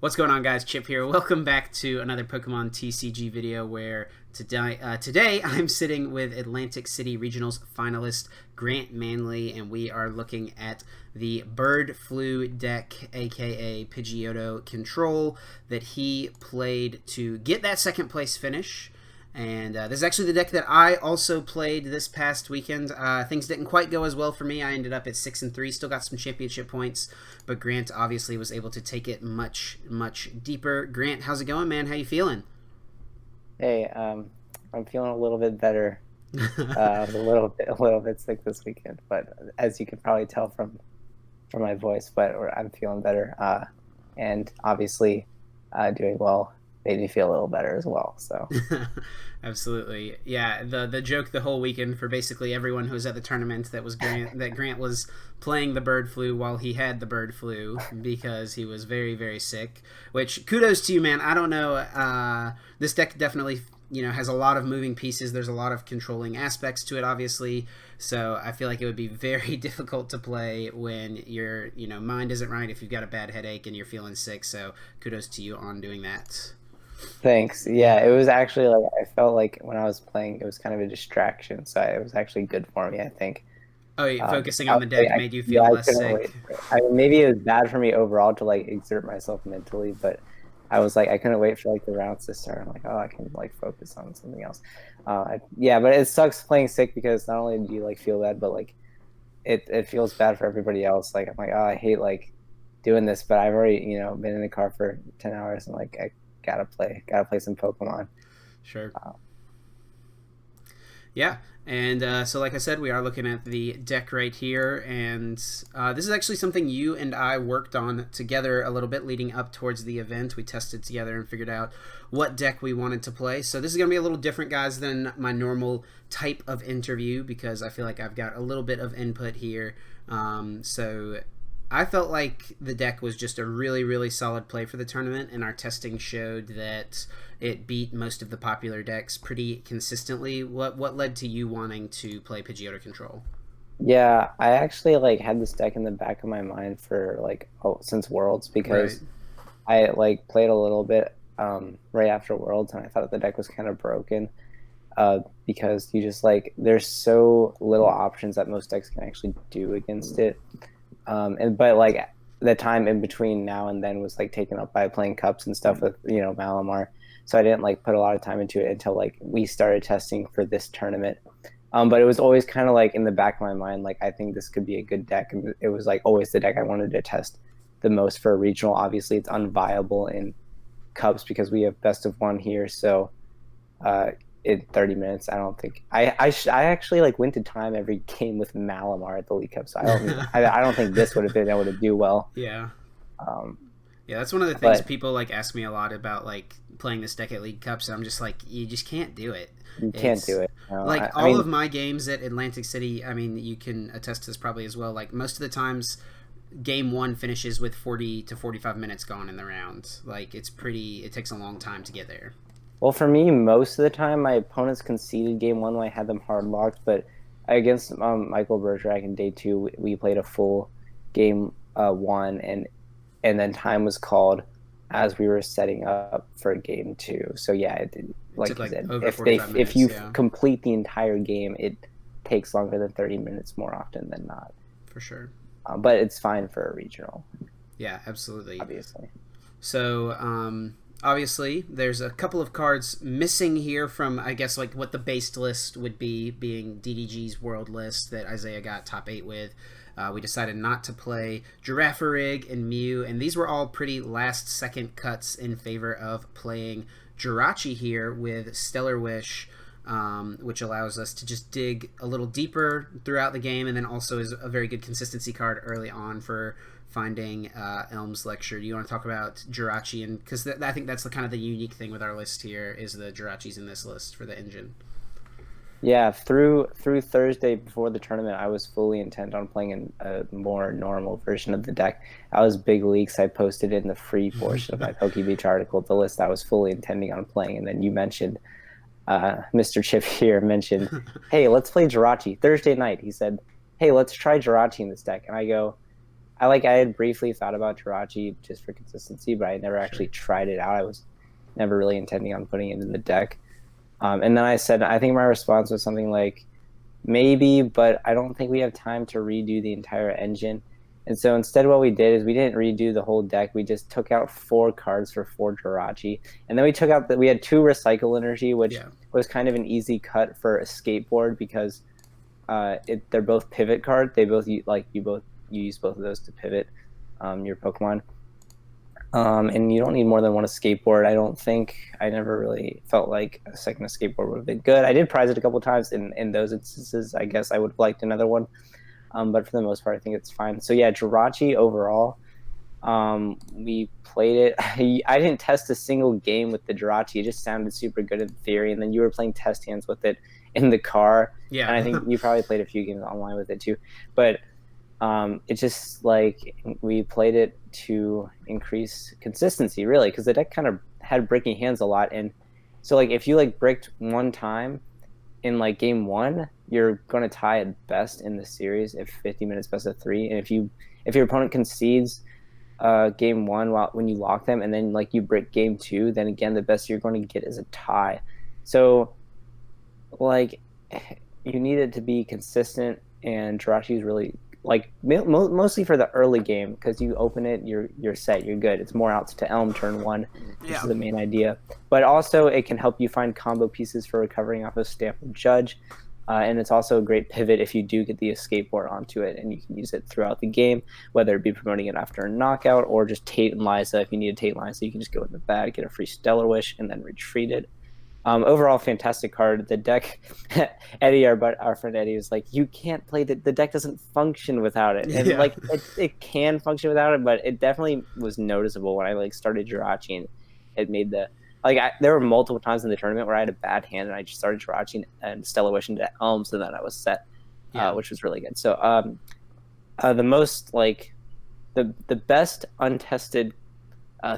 What's going on, guys? Chip here. Welcome back to another Pokemon TCG video where today I'm sitting with Atlantic City Regionals finalist Grant Manley, and we are looking at the Bird Flu deck, aka Pidgeotto Control, that he played to get that second place finish. And this is actually the deck that I also played this past weekend. Things didn't quite go as well for me. I ended up at 6-3, still got some championship points, but Grant obviously was able to take it much deeper. Grant, how's it going, man? How you feeling? Hey, I'm feeling a little bit better. I was a little bit sick this weekend, but as you can probably tell from my voice, but I'm feeling better. And obviously, doing well made me feel a little better as well. So Absolutely, yeah. The joke the whole weekend for basically everyone who was at the tournament that was Grant was playing the bird flu while he had the bird flu because he was very sick. Which kudos to you, man. I don't know. This deck definitely has a lot of moving pieces. There's a lot of controlling aspects to it, obviously. So I feel like it would be very difficult to play when your mind isn't right, if you've got a bad headache and you're feeling sick. So kudos to you on doing that. thanks. Yeah, it was actually like I felt like when I was playing, it was kind of a distraction. So it was actually good for me, I think. Oh, focusing on the I, deck I, made you yeah, feel I less couldn't wait. sick. I mean, maybe it was bad for me overall to like exert myself mentally, but I was like, I couldn't wait for like the rounds to start. I'm like, oh, I can like focus on something else. Yeah, but it sucks playing sick because not only do you like feel bad, but like it feels bad for everybody else. Like I'm like, oh, I hate like doing this, but I've already been in the car for 10 hours and like I gotta play some Pokemon. Sure. Uh, Yeah, and so like I said, we are looking at the deck right here, and this is actually something you and I worked on together a little bit leading up towards the event. We tested together and figured out what deck we wanted to play. So this is going to be a little different, guys, than my normal type of interview because I feel like I've got a little bit of input here. So I felt like the deck was just a really solid play for the tournament, and our testing showed that it beat most of the popular decks pretty consistently. What led to you wanting to play Pidgeotto Control? yeah, I actually like had this deck in the back of my mind for like since Worlds Right. because I like played a little bit right after Worlds and I thought the deck was kind of broken because you just like there's so little options that most decks can actually do against it. And but like the time in between now and then was like taken up by playing cups and stuff with Malamar, so I didn't like put a lot of time into it until like we started testing for this tournament. But it was always kind of like in the back of my mind, like I think this could be a good deck, and it was like always the deck I wanted to test the most for a regional. Obviously, it's unviable in cups because we have best of one here, so uh, in 30 minutes. I don't think I actually like went to time every game with Malamar at the League Cup, so I don't think this would have been able to do well. Yeah. Um, Yeah, that's one of the things but people like ask me a lot about, like playing this deck at League Cups. I'm just like, you just can't do it. you can't It's do it. like I all of mean, my games at Atlantic City. I mean, you can attest to this probably as well. Like most of the times, game one finishes with 40 to 45 minutes gone in the round. Like it's pretty. It takes a long time to get there. well, for me, most of the time my opponents conceded game one when I had them hard locked, but against Michael Bergerac in day two, we played a full game one, and then time was called as we were setting up for game two. So yeah, It took like you like said, over 45 if minutes. you Yeah, complete the entire game, it takes longer than 30 minutes more often than not. for sure. But it's fine for a regional, Yeah, absolutely. obviously. So, obviously, there's a couple of cards missing here from, I guess, like what the based list would be, being DDG's world list that Isaiah got top 8 with. We decided not to play Girafarig and Mew, and these were all pretty last second cuts in favor of playing Jirachi here with Stellar Wish, which allows us to just dig a little deeper throughout the game, and then also is a very good consistency card early on for finding Elm's Lecture. Do you want to talk about Jirachi? And because I think that's the kind of the unique thing with our list here is the Jirachis in this list for the engine. Yeah, through Thursday before the tournament, I was fully intent on playing a more normal version of the deck. I was big leagues. I posted in the free portion of my PokeBeach article the list I was fully intending on playing, and then you mentioned, Mr. Chip here mentioned, hey, let's play Jirachi Thursday night. He said, hey, let's try Jirachi in this deck, and I go, I had briefly thought about Jirachi just for consistency, but I never actually Sure. tried it out. I was never really intending on putting it in the deck. And then I said, I think my response was something like, maybe, but I don't think we have time to redo the entire engine. And so instead, what we did is we didn't redo the whole deck. We just took out 4 cards for 4 Jirachi. And then we took out we had 2 Recycle Energy, which Yeah. was kind of an easy cut for a skateboard because they're both pivot cards. They both you use both of those to pivot your Pokemon. And you don't need more than one skateboard. I don't think. I never really felt like a second skateboard would have been good. I did prize it a couple times in those instances. I guess I would have liked another one. But for the most part, I think it's fine. So yeah, Jirachi overall, we played it. I didn't test a single game with the Jirachi. It just sounded super good in theory. And then you were playing test hands with it in the car. Yeah. And I think you probably played a few games online with it too. But it's just like we played it to increase consistency, really, because the deck kind of had breaking hands a lot. And so like if you like bricked one time in like game 1, you're going to tie at best in the series if 50 minutes best of 3. And if your opponent concedes game 1 when you lock them, and then like you brick game 2, then again the best you're going to get is a tie. So like you need it to be consistent, and Jirachi is really like mostly for the early game, because you open it, you're set, you're good. It's more outs to Elm turn 1. This is the main idea. But also it can help you find combo pieces for recovering off of Stamp of Judge. And it's also a great pivot if you do get the escape board onto it, and you can use it throughout the game, whether it be promoting it after a knockout or just Tate and Liza. If you need a Tate and Liza, you can just go in the bag, get a free Stellar Wish, and then retreat it. Overall, fantastic card. The deck, Eddie, our friend Eddie, was like, you can't play the deck doesn't function without it. And like it can function without it, but it definitely was noticeable when I like started Jirachi, and it made there were multiple times in the tournament where I had a bad hand and I just started Jirachi and Stellar Wish into Elms, and then I was set, which was really good. So the most like the best untested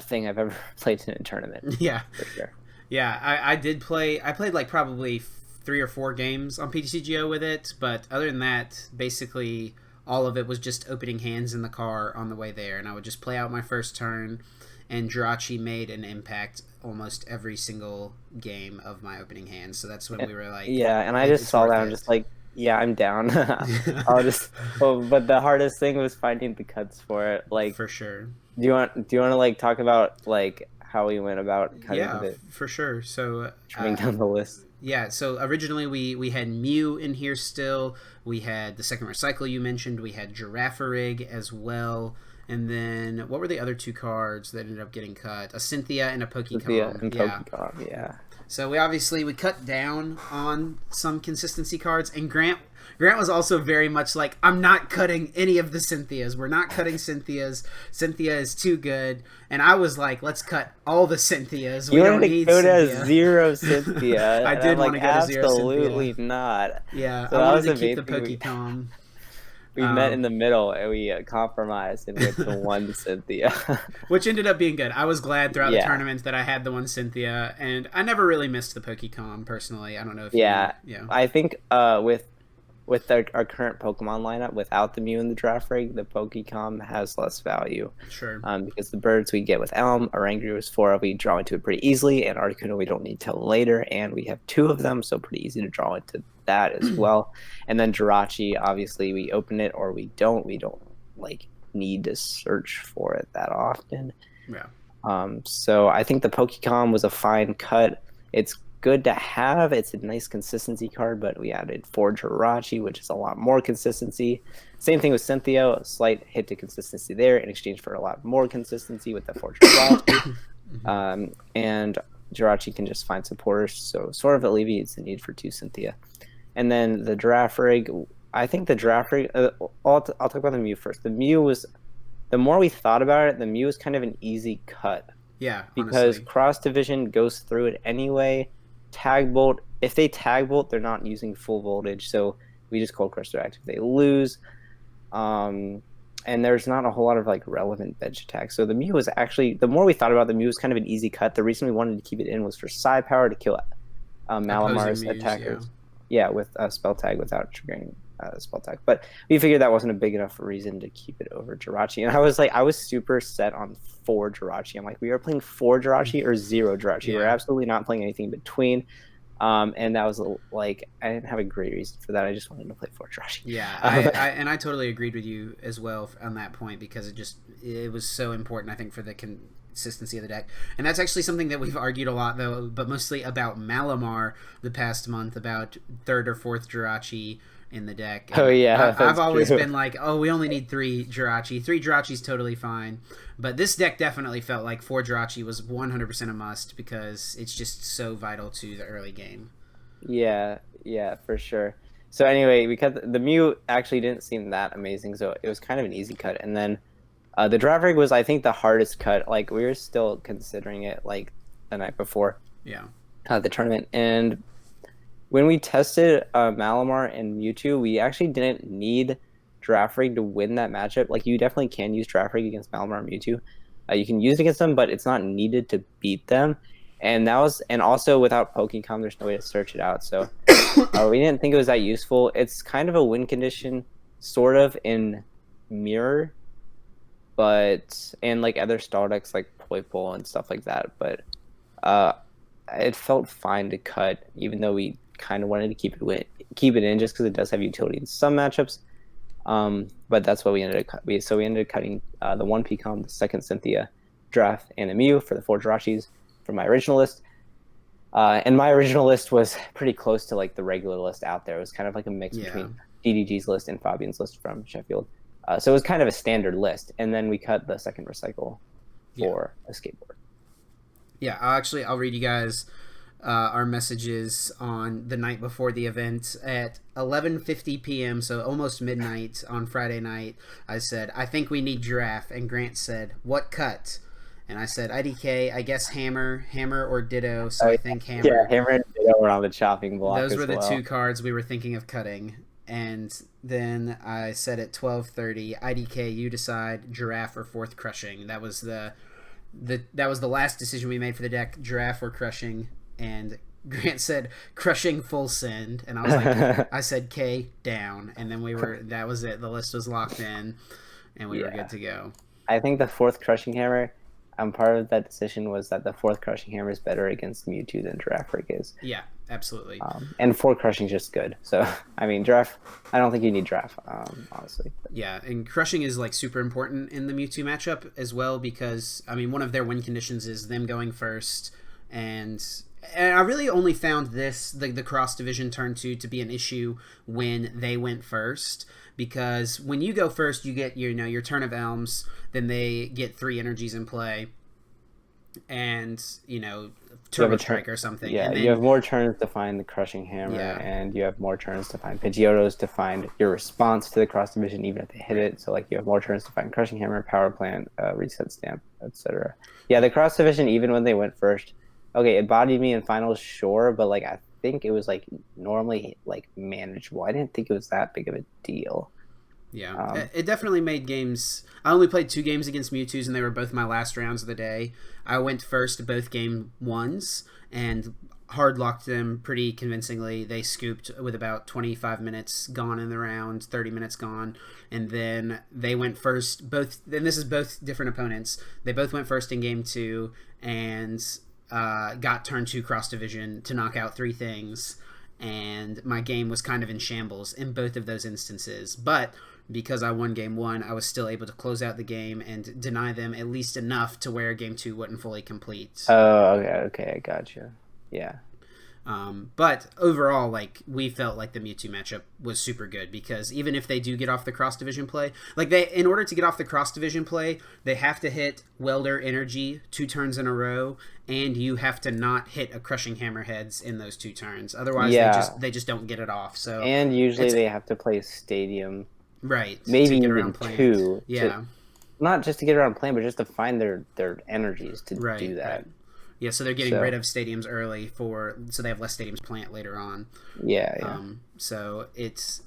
thing I've ever played in a tournament. Yeah. For sure. Yeah, I did play. I played like probably 3 or 4 games on PTCGO with it, but other than that, basically all of it was just opening hands in the car on the way there, and I would just play out my first turn, and Jirachi made an impact almost every single game of my opening hands. So that's when we were like, yeah, and I just saw that. I'm just like, yeah, I'm down. But the hardest thing was finding the cuts for it. Like, for sure. Do you want to like talk about like how we went about cutting it? For sure. So trimming down the list. Yeah, so originally we had Mew in here still. We had the second Recycle you mentioned. We had Girafarig as well. And then what were the other 2 cards that ended up getting cut? A Cynthia and a Pokecom. Cynthia and Pokecom, yeah. So we cut down on some consistency cards, and Grant was also very much like, I'm not cutting any of the Cynthias. We're not cutting Cynthias. Cynthia is too good. And I was like, let's cut all the Cynthias. We don't need Cynthia. Cynthia. You wanted to go to 0 Cynthia. I did want to go to 0 Cynthia. Absolutely not. Yeah, so I wanted to keep the Pokecom. We met in the middle, and we compromised and went to 1 Cynthia. Which ended up being good. I was glad throughout the tournament that I had the 1 Cynthia, and I never really missed the Pokecom, personally. I don't know if I think with our current Pokemon lineup, without the Mew and the Girafarig, the Pokecom has less value. Sure. Because the birds we get with Elm, Oranguru was 4, we draw into it pretty easily, and Articuno we don't need till later, and we have 2 of them, so pretty easy to draw into that as well. And then Jirachi, obviously we open it or we don't. We don't like need to search for it that often. Yeah. So I think the Pokecom was a fine cut. It's good to have. It's a nice consistency card, but we added 4 Jirachi, which is a lot more consistency. Same thing with Cynthia, a slight hit to consistency there in exchange for a lot more consistency with the 4 Jirachi. And Jirachi can just find supporters, so sort of alleviates the need for 2 Cynthia. And then the Girafarig, I think the Girafarig, I'll talk about the Mew first. The Mew was, the more we thought about it, the Mew was kind of an easy cut. Yeah, because honestly. Cross Division goes through it anyway. Tag Bolt, if they Tag Bolt, they're not using full voltage, so we just Cold Crush their active. They lose. And there's not a whole lot of like relevant bench attacks. So the Mew was actually, the more we thought about it, the Mew was kind of an easy cut. The reason we wanted to keep it in was for Psi Power to kill Malamar's attackers. Yeah, with Spell Tag without triggering spell attack. But we figured that wasn't a big enough reason to keep it over Jirachi. And I was super set on 4 Jirachi. I'm like, we are playing 4 Jirachi or 0 Jirachi. We're absolutely not playing anything in between. And that was like, I didn't have a great reason for that. I just wanted to play 4 Jirachi. Yeah, I totally agreed with you as well on that point, because it was so important, I think, for the consistency of the deck. And that's actually something that we've argued a lot, though, but mostly about Malamar the past month, about 3rd or 4th Jirachi in the deck. And I've always been like, we only need 3 Jirachi. 3 Jirachi's totally fine. But this deck definitely felt like 4 Jirachi was 100% a must, because it's just so vital to the early game. Yeah, for sure. So anyway, because the Mew actually didn't seem that amazing, so it was kind of an easy cut. And then the draft rig was, I think, the hardest cut. Like, we were still considering it, like, the night before. Yeah. The tournament. And when we tested Malamar and Mewtwo, we actually didn't need draft rig to win that matchup. Like, you definitely can use draft rig against Malamar and Mewtwo. You can use it against them, but it's not needed to beat them. And also without Pokecom, there's no way to search it out. So we didn't think it was that useful. It's kind of a win condition, sort of, in Mirror, and like other stall decks like Poipole and stuff like that. But it felt fine to cut, even though we kind of wanted to keep it in, just because it does have utility in some matchups. But that's what we ended up we ended up cutting the 1 Pcom, the 2nd Cynthia draft, and a Mew for the 4 Jirachis from my original list. And my original list was pretty close to like the regular list out there. It was kind of like a mix between DDG's list and Fabian's list from Sheffield. So it was kind of a standard list. And then we cut the 2nd recycle for a skateboard. Yeah, I'll read you guys our messages on the night before the event at 11:50 p.m., so almost midnight on Friday night. I said, I think we need Giraffe, and Grant said, what cut? And I said, IDK, I guess Hammer or Ditto, so I think Hammer. Yeah, Hammer and Ditto were on the chopping block. Those were the 2 cards we were thinking of cutting. And then I said at 12:30, IDK, you decide Giraffe or 4th Crushing. That was the last decision we made for the deck, Giraffe or Crushing. And Grant said Crushing full send, and I was like, I said K down, and then that was it. The list was locked in, and we were good to go. I think the 4th Crushing Hammer, part of that decision was that the 4th Crushing Hammer is better against Mewtwo than Giraffe Rig is. Yeah, absolutely. And 4 Crushing is just good. So, I mean, Giraffe, I don't think you need Giraffe, honestly. Yeah, and Crushing is like super important in the Mewtwo matchup as well, because, I mean, one of their win conditions is them going first, and I really only found the cross division turn 2 to be an issue when they went first, because when you go first, you get your turn of Elms, then they get 3 energies in play, and Turbo Strike or something. Yeah, and then, you have more turns to find the Crushing Hammer, and you have more turns to find Pidgeottos to find your response to the cross division, even if they hit it. So like you have more turns to find Crushing Hammer, Power Plant, Reset Stamp, etc. Yeah, the cross division, even when they went first. Okay, it bodied me in finals, sure, but like I think it was like normally like manageable. I didn't think it was that big of a deal. Yeah, it definitely made games. I only played 2 games against Mewtwo's, and they were both my last rounds of the day. I went first to both game 1s and hard locked them pretty convincingly. They scooped with about 25 minutes gone in the round, 30 minutes gone, and then they went first. And this is both different opponents. They both went first in game 2 and got turn 2 cross division to knock out 3 things, and my game was kind of in shambles in both of those instances. But because I won game 1, I was still able to close out the game and deny them at least enough to where game 2 wouldn't fully complete. Oh, okay, I gotcha. Yeah. But overall, like, we felt like the Mewtwo matchup was super good, because even if they do get off the cross division play, like in order to get off the cross division play, they have to hit Welder Energy 2 turns in a row, and you have to not hit a Crushing Hammerheads in those 2 turns. Otherwise, they just don't get it off. So and usually they have to play Stadium, right? Maybe even 2. Yeah. Not just to get around playing, but just to find their energies to do that. Right. Yeah, so they're getting rid of stadiums early so they have less stadiums plant later on. Yeah. So it's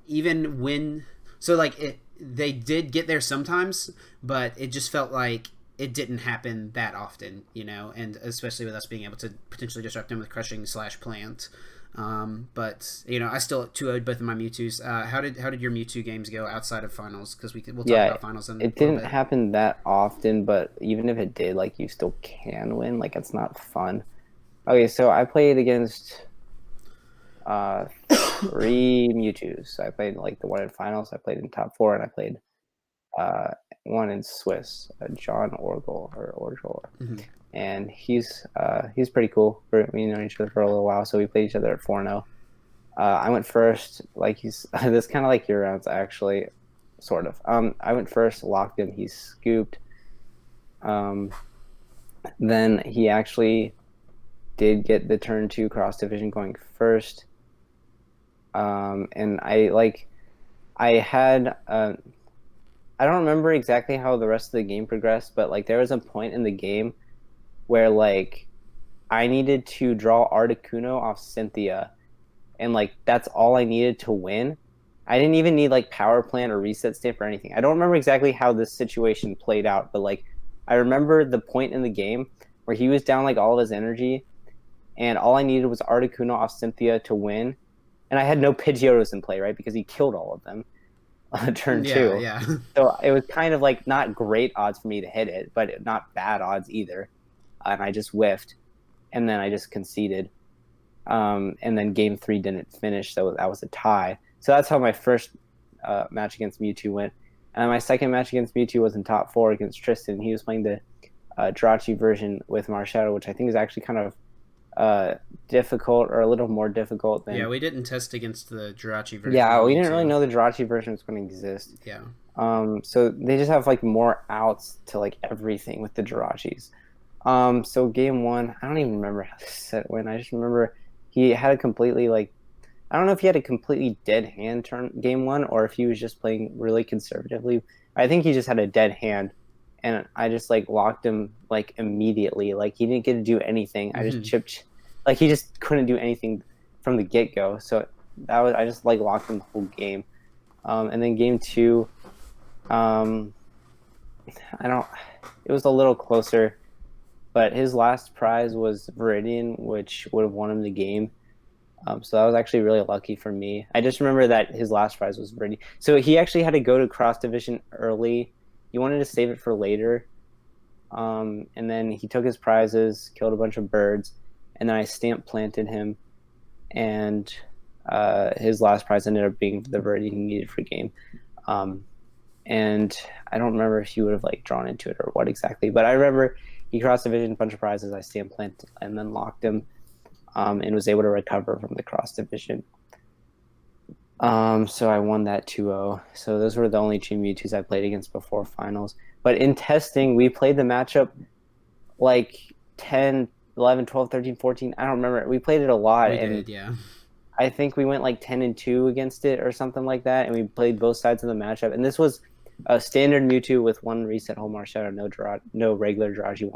even when they did get there sometimes, but it just felt like it didn't happen that often, and especially with us being able to potentially disrupt them with Crushing /Plant. But I still 2-0'd both of my Mewtwo's. How did your Mewtwo games go outside of finals? Because we'll talk Yeah, about finals in it a little didn't bit. happen that often, but even if it did, like you still can win. Like it's not fun. Okay, so I played against uh three Mewtwo's. I played like the one in finals. I played in top four, and I played uh one in Swiss, John Orgel, Mm-hmm. and he's pretty cool. We know each other for a little while, so we played each other at 4-0. I went first. Like he's this kind of like your rounds actually, sort of. I went first, locked him. He scooped. Um, then he actually did get the turn two cross division going first. And I had I don't remember exactly how the rest of the game progressed, but like there was a point in the game where like I needed to draw Articuno off Cynthia, and like that's all I needed to win. I didn't even need like power plant or reset stamp or anything. I don't remember exactly how this situation played out, but like I remember the point in the game where he was down like all of his energy, and all I needed was Articuno off Cynthia to win, and I had no Pidgeottos in play, right? Because he killed all of them on turn Yeah, two. yeah. So it was kind of like not great odds for me to hit it, but not bad odds either. And I just whiffed, and then I just conceded. And then game three didn't finish, so that was a tie. So that's how my first match against Mewtwo went. And my second match against Mewtwo was in top four against Tristan. He was playing the Jirachi version with Marshadow, which I think is actually kind of difficult, or a little more difficult than. Yeah, we didn't test against the Jirachi version Yeah, of we didn't really Mewtwo. know the Jirachi version was going to exist. Yeah. So they just have like more outs to like everything with the Jirachis. So game one, I don't even remember how this set went. I just remember he had a completely like, I don't know if he had a completely dead hand turn game one, or if he was just playing really conservatively. I think he just had a dead hand, and I just like locked him like immediately. Like he didn't get to do anything. I just Mm-hmm. chipped, like he just couldn't do anything from the get go. So I just like locked him the whole game. And then game two, um, I don't. It was a little closer, but his last prize was Viridian, which would have won him the game. So that was actually really lucky for me. I just remember that his last prize was Viridian. So he actually had to go to cross division early. He wanted to save it for later. And then he took his prizes, killed a bunch of birds, and then I stamp planted him. And his last prize ended up being the Viridian he needed for game. And I don't remember if he would have like drawn into it or what exactly, but I remember he crossed division, a bunch of prizes. I stamp planted and then locked him, and was able to recover from the cross division. So I won that 2-0. So those were the only two Mewtwo's I played against before finals. But in testing, we played the matchup like 10, 11, 12, 13, 14. I don't remember. We played it a lot, We and did, yeah. I think we went like 10-2 against it or something like that, and we played both sides of the matchup. And this was a standard Mewtwo with one reset home Shadow, no regular Jirachi.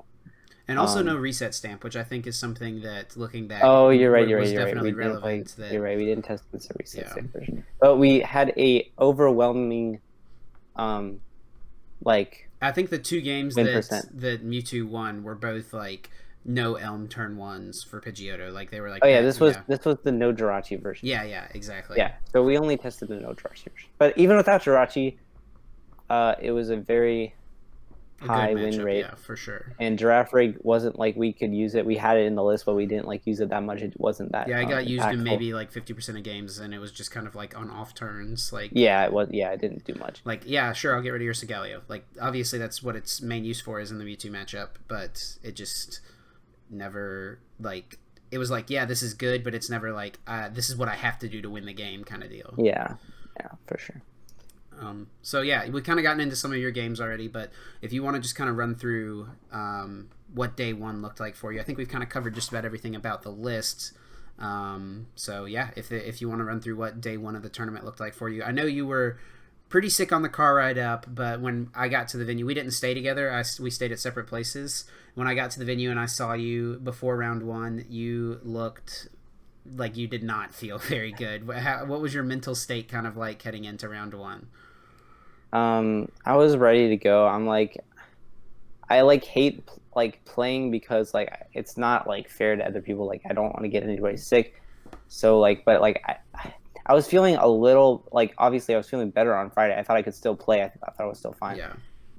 And also no reset stamp, which I think is something that, looking back, Oh, you're right. was You're right. definitely We didn't play. relevant. That You're right. We didn't test this reset Yeah, stamp version, but we had a overwhelming, um, like I think the two games win that percent. Mewtwo won were both like no Elm turn ones for Pidgeotto. Like they were like Oh yeah, that. Yeah, this was the no Jirachi version. yeah, exactly. Yeah, so we only tested the no Jirachi version, but even without Jirachi, it was a very A good high win matchup, rate. yeah, for sure. And Giraffe Rig wasn't like we could use it. We had it in the list, but we didn't like use it that much. It wasn't that Yeah, I got used in impactful. maybe like 50% of games, and it was just kind of like on off turns. Yeah, it was. Yeah, it didn't do much. Yeah, sure, I'll get rid of your Sigaleo. Like, obviously, that's what its main use for is in the Mewtwo matchup, but it just never like. It was like, yeah, this is good, but it's never like, this is what I have to do to win the game kind of deal. Yeah, yeah, for sure. So yeah, we've kind of gotten into some of your games already, but if you want to just kind of run through what day one looked like for you, I think we've kind of covered just about everything about the list. So yeah, if you want to run through what day one of the tournament looked like for you, I know you were pretty sick on the car ride up, but when I got to the venue, we didn't stay together. We stayed at separate places. When I got to the venue and I saw you before round one, you looked like you did not feel very good. What was your mental state kind of like heading into round one? I was ready to go. I'm like, I like hate like playing because like it's not like fair to other people. Like I don't want to get anybody sick. So like, but like I was feeling a little like obviously I was feeling better on Friday. I thought I could still play. I thought it was still fine. Yeah.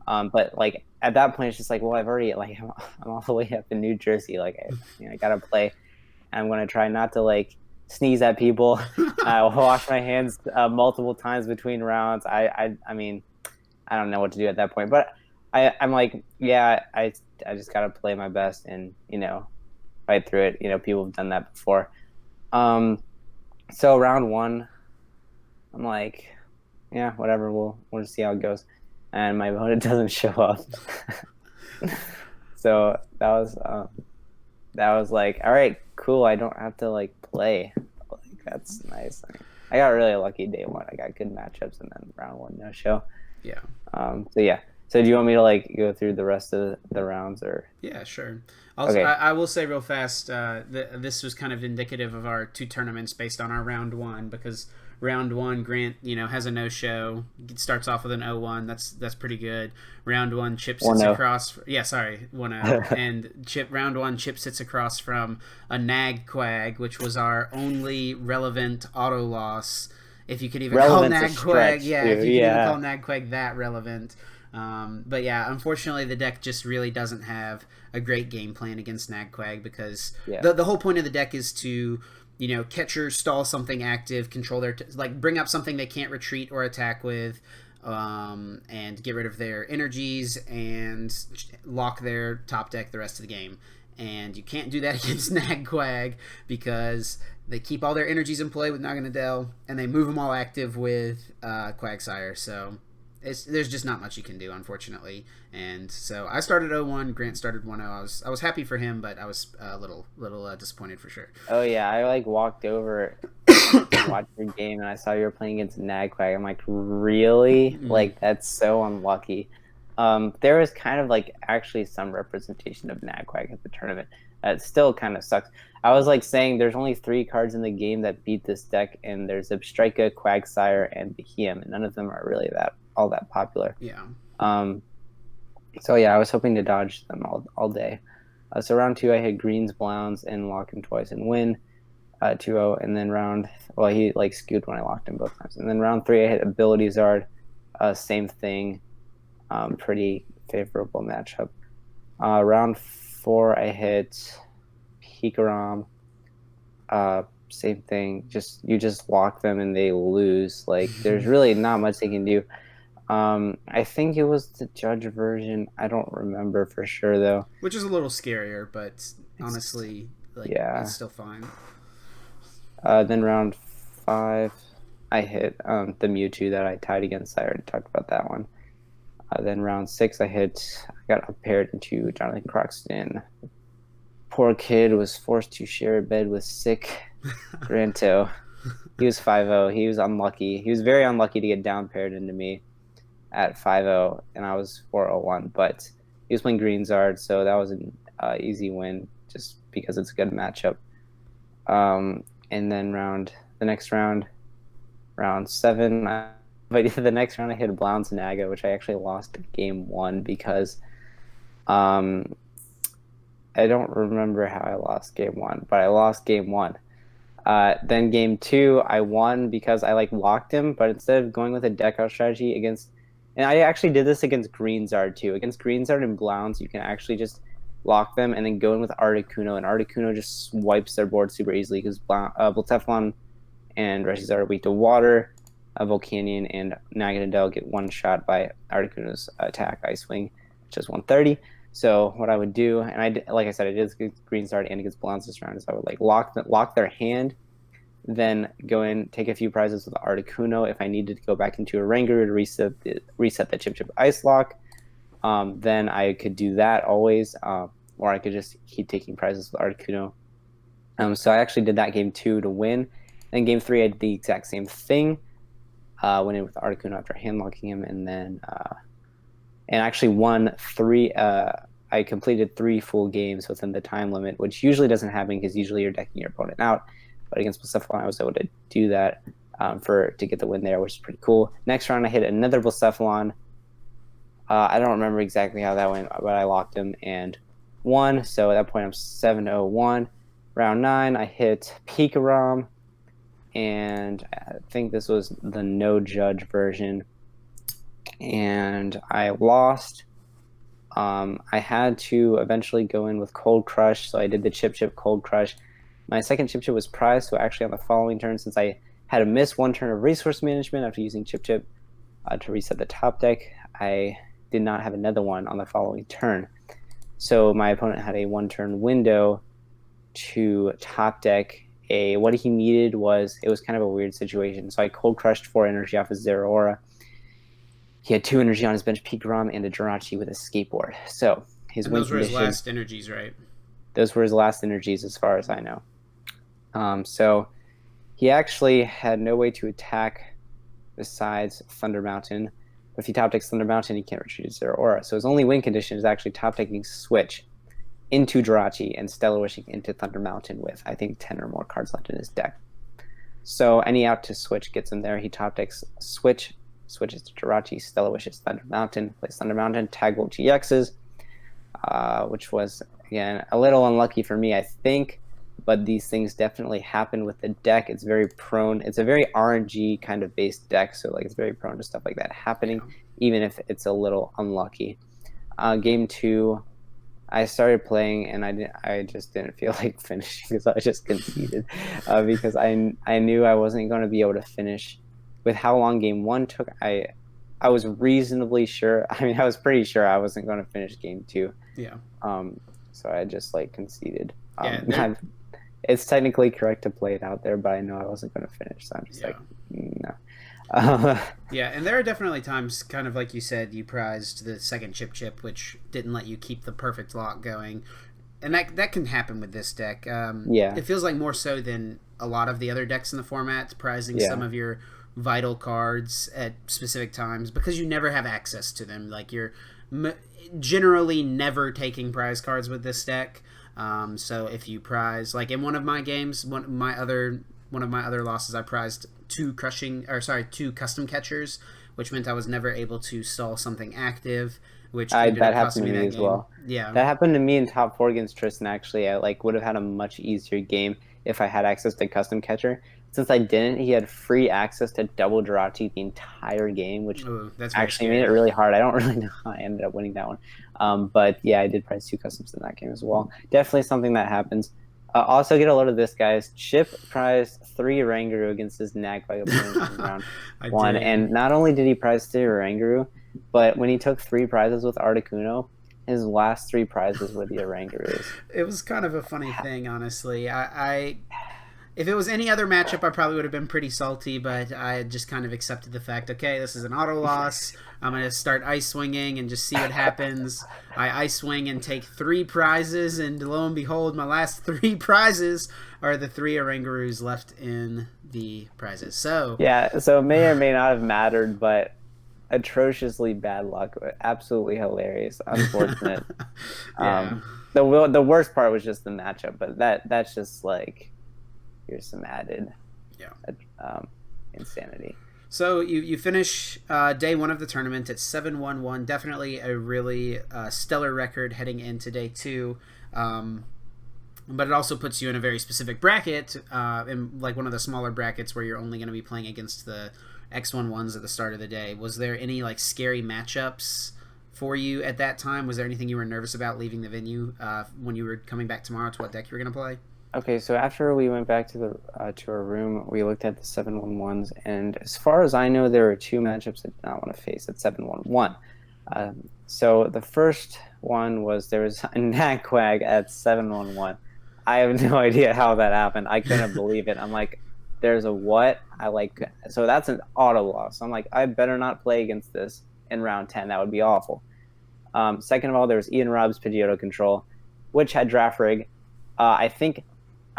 But like at that point, it's just like, well, I've already like I'm all the way up in New Jersey. Like I gotta play. I'm gonna try not to like sneeze at people. Wash my hands multiple times between rounds. I mean, I don't know what to do at that point, but I'm like, yeah, I just gotta play my best and fight through it. People have done that before. So round one, I'm like, yeah, whatever. We'll just see how it goes. And my opponent doesn't show up. So that was like, all right, cool. I don't have to like play. Like that's nice. I got really lucky day one. I got good matchups, and then round one no show. Yeah. So yeah. So do you want me to like go through the rest of the rounds or? Yeah, sure. Also, Okay. I will say real fast, this was kind of indicative of our two tournaments based on our round one, because round one, Grant, has a no-show. It starts off with an 0-1. That's pretty good. Round one, Chip sits 1-0. across. Yeah, sorry, 1-0. And round one, Chip sits across from a Nag Quag, which was our only relevant auto loss. If you could even call Nag Quag, if you could even call Nag Quag that relevant. But yeah, unfortunately, the deck just really doesn't have a great game plan against Nagquag, because the whole point of the deck is to, catcher stall something active, control their bring up something they can't retreat or attack with, and get rid of their energies and lock their top deck the rest of the game. And you can't do that against Nagquag because they keep all their energies in play with Naganadel, and they move them all active with Quagsire. So there's just not much you can do, unfortunately. And so I started 0-1. Grant started 1-0. I was happy for him, but I was a little disappointed for sure. Oh yeah, I like walked over to watch your game, and I saw you were playing against Nagquag. I'm like, really? Mm-hmm. Like that's so unlucky. There was kind of like actually some representation of Nagquag at the tournament. It still kind of sucks. I was like saying there's only 3 cards in the game that beat this deck, and there's Abstrika, Quagsire, and Behem, and none of them are really all that popular. Yeah. So yeah, I was hoping to dodge them all day. So round 2, I hit Greens, Blowns, and lock him twice and win 2-0. And then he like skewed when I locked him both times. And then round 3, I hit Ability Zard, same thing, pretty favorable matchup. Round 4, I hit Pikarom, same thing. You just lock them and they lose. Like there's really not much they can do. I think it was the judge version. I don't remember for sure though. Which is a little scarier, but honestly, it's still fine. Then round 5, I hit the Mewtwo that I tied against. I already talked about that one. Then round 6, I got paired into Jonathan Croxton. Poor kid was forced to share a bed with sick Granto. He was 5-0. He was unlucky. He was very unlucky to get down paired into me at 5-0, and I was 4-0-1. But he was playing Greenzard, so that was an easy win just because it's a good matchup. And then the next round 7, but the next round I hit Blounce Naga, which I actually lost game 1 because I don't remember how I lost game 1, but I lost game 1. Then game 2, I won because I locked him, but instead of going with a deck out strategy and I actually did this against Greenzard too. Against Greenzard and Blounce, you can actually just lock them and then go in with Articuno, and Articuno just wipes their board super easily because Volteflon and Reshizard are weak to water. Volcanion and Naganadel get one shot by Articuno's attack, Ice Wing, which is 130. So what I would do, and I did against Greenzard and against Blounce this round, is I would lock their hand, then go in, take a few prizes with Articuno. If I needed to go back into a Rangaroo to reset the Chip Ice Lock, then I could do that always, or I could just keep taking prizes with Articuno. So I actually did that game 2 to win. Then game 3, I did the exact same thing. Went in with Articuno after hand locking him, and then and actually won 3. I completed 3 full games within the time limit, which usually doesn't happen because usually you're decking your opponent out. But against Blacephalon, I was able to do that to get the win there, which is pretty cool. Next round, I hit another Blacephalon. I don't remember exactly how that went, but I locked him and won. So at that point, I'm 7-0-1. Round 9, I hit Pikarom, and I think this was the no judge version, and I lost. I had to eventually go in with Cold Crush, so I did the Chip Cold Crush. My second Chip was prized, so actually on the following turn, since I had to miss one turn of resource management after using Chip to reset the top deck, I did not have another one on the following turn. So my opponent had a one-turn window to top deck what he needed was, it was kind of a weird situation. So I Cold Crushed 4 energy off his Zeraora. He had 2 energy on his bench, Pikarom, and a Jirachi with a skateboard. So his win those were his condition, last energies, right? those were his last energies as far as I know. So he actually had no way to attack besides Thunder Mountain. But if he top decks Thunder Mountain, he can't retreat his Zeraora. So his only win condition is actually top decking Switch into Jirachi and Stellar Wishing into Thunder Mountain with, I think, 10 or more cards left in his deck. So any out to Switch gets him there. He top decks Switch, switches to Jirachi, Stellar Wishes Thunder Mountain, plays Thunder Mountain, tag-ult GXs, which was, again, a little unlucky for me, I think, but these things definitely happen with the deck. It's very prone. It's a very RNG kind of based deck, so like it's very prone to stuff like that happening, even if it's a little unlucky. Game 2, I started playing and I just didn't feel like finishing because I just conceded because I knew I wasn't going to be able to finish with how long game 1 took. I was reasonably sure. I mean, I was pretty sure I wasn't going to finish game 2. Yeah. So I just like conceded. Yeah. It's technically correct to play it out there, but I know I wasn't going to finish, so I'm just like, no. Yeah, and there are definitely times, kind of like you said, you prized the second Chip, which didn't let you keep the perfect lock going, and that can happen with this deck. It feels like more so than a lot of the other decks in the format, prizing some of your vital cards at specific times because you never have access to them. Like you're generally never taking prize cards with this deck. So if you prize, like in one of my games, one of my other losses, I prized 2 custom catchers, which meant I was never able to stall something active, which that happened to me as well. Yeah, that happened to me in top 4 against Tristan. Actually, I would have had a much easier game if I had access to custom catcher. Since I didn't, he had free access to double Jirachi the entire game, which actually made it really hard. I don't really know how I ended up winning that one. But yeah, I did prize 2 customs in that game as well. Definitely something that happens. Also, get a load of this, guys. Chip prized 3 Oranguru against his Nagpag opponent in round 1. And not only did he prize 3 Oranguru, but when he took 3 prizes with Articuno, his last 3 prizes were the Orangurus. It was kind of a funny thing, honestly. If it was any other matchup, I probably would have been pretty salty, but I just kind of accepted the fact, okay, this is an auto loss. I'm going to start ice swinging and just see what happens. I ice swing and take 3 prizes, and lo and behold, my last 3 prizes are the 3 Orangurus left in the prizes. So yeah, so it may or may not have mattered, but atrociously bad luck. Absolutely hilarious. Unfortunate. The worst part was just the matchup, but that's just like... here's some added insanity. So you finish day 1 of the tournament at 7-1-1. Definitely a really stellar record heading into day 2. But it also puts you in a very specific bracket, in like one of the smaller brackets where you're only going to be playing against the X11s at the start of the day. Was there any like scary matchups for you at that time? Was there anything you were nervous about leaving the venue when you were coming back tomorrow to what deck you were going to play? Okay, so after we went back to our room, we looked at the 7-1-1s, and as far as I know, there were 2 matchups I did not want to face at 7-1-1. So the first one was there was a Nagquag at 7-1-1. I have no idea how that happened. I couldn't believe it. I'm like, there's a what? So that's an auto loss. I'm like, I better not play against this in round 10. That would be awful. Second of all, there was Ian Robb's Pidgeotto control, which had draft rig. I think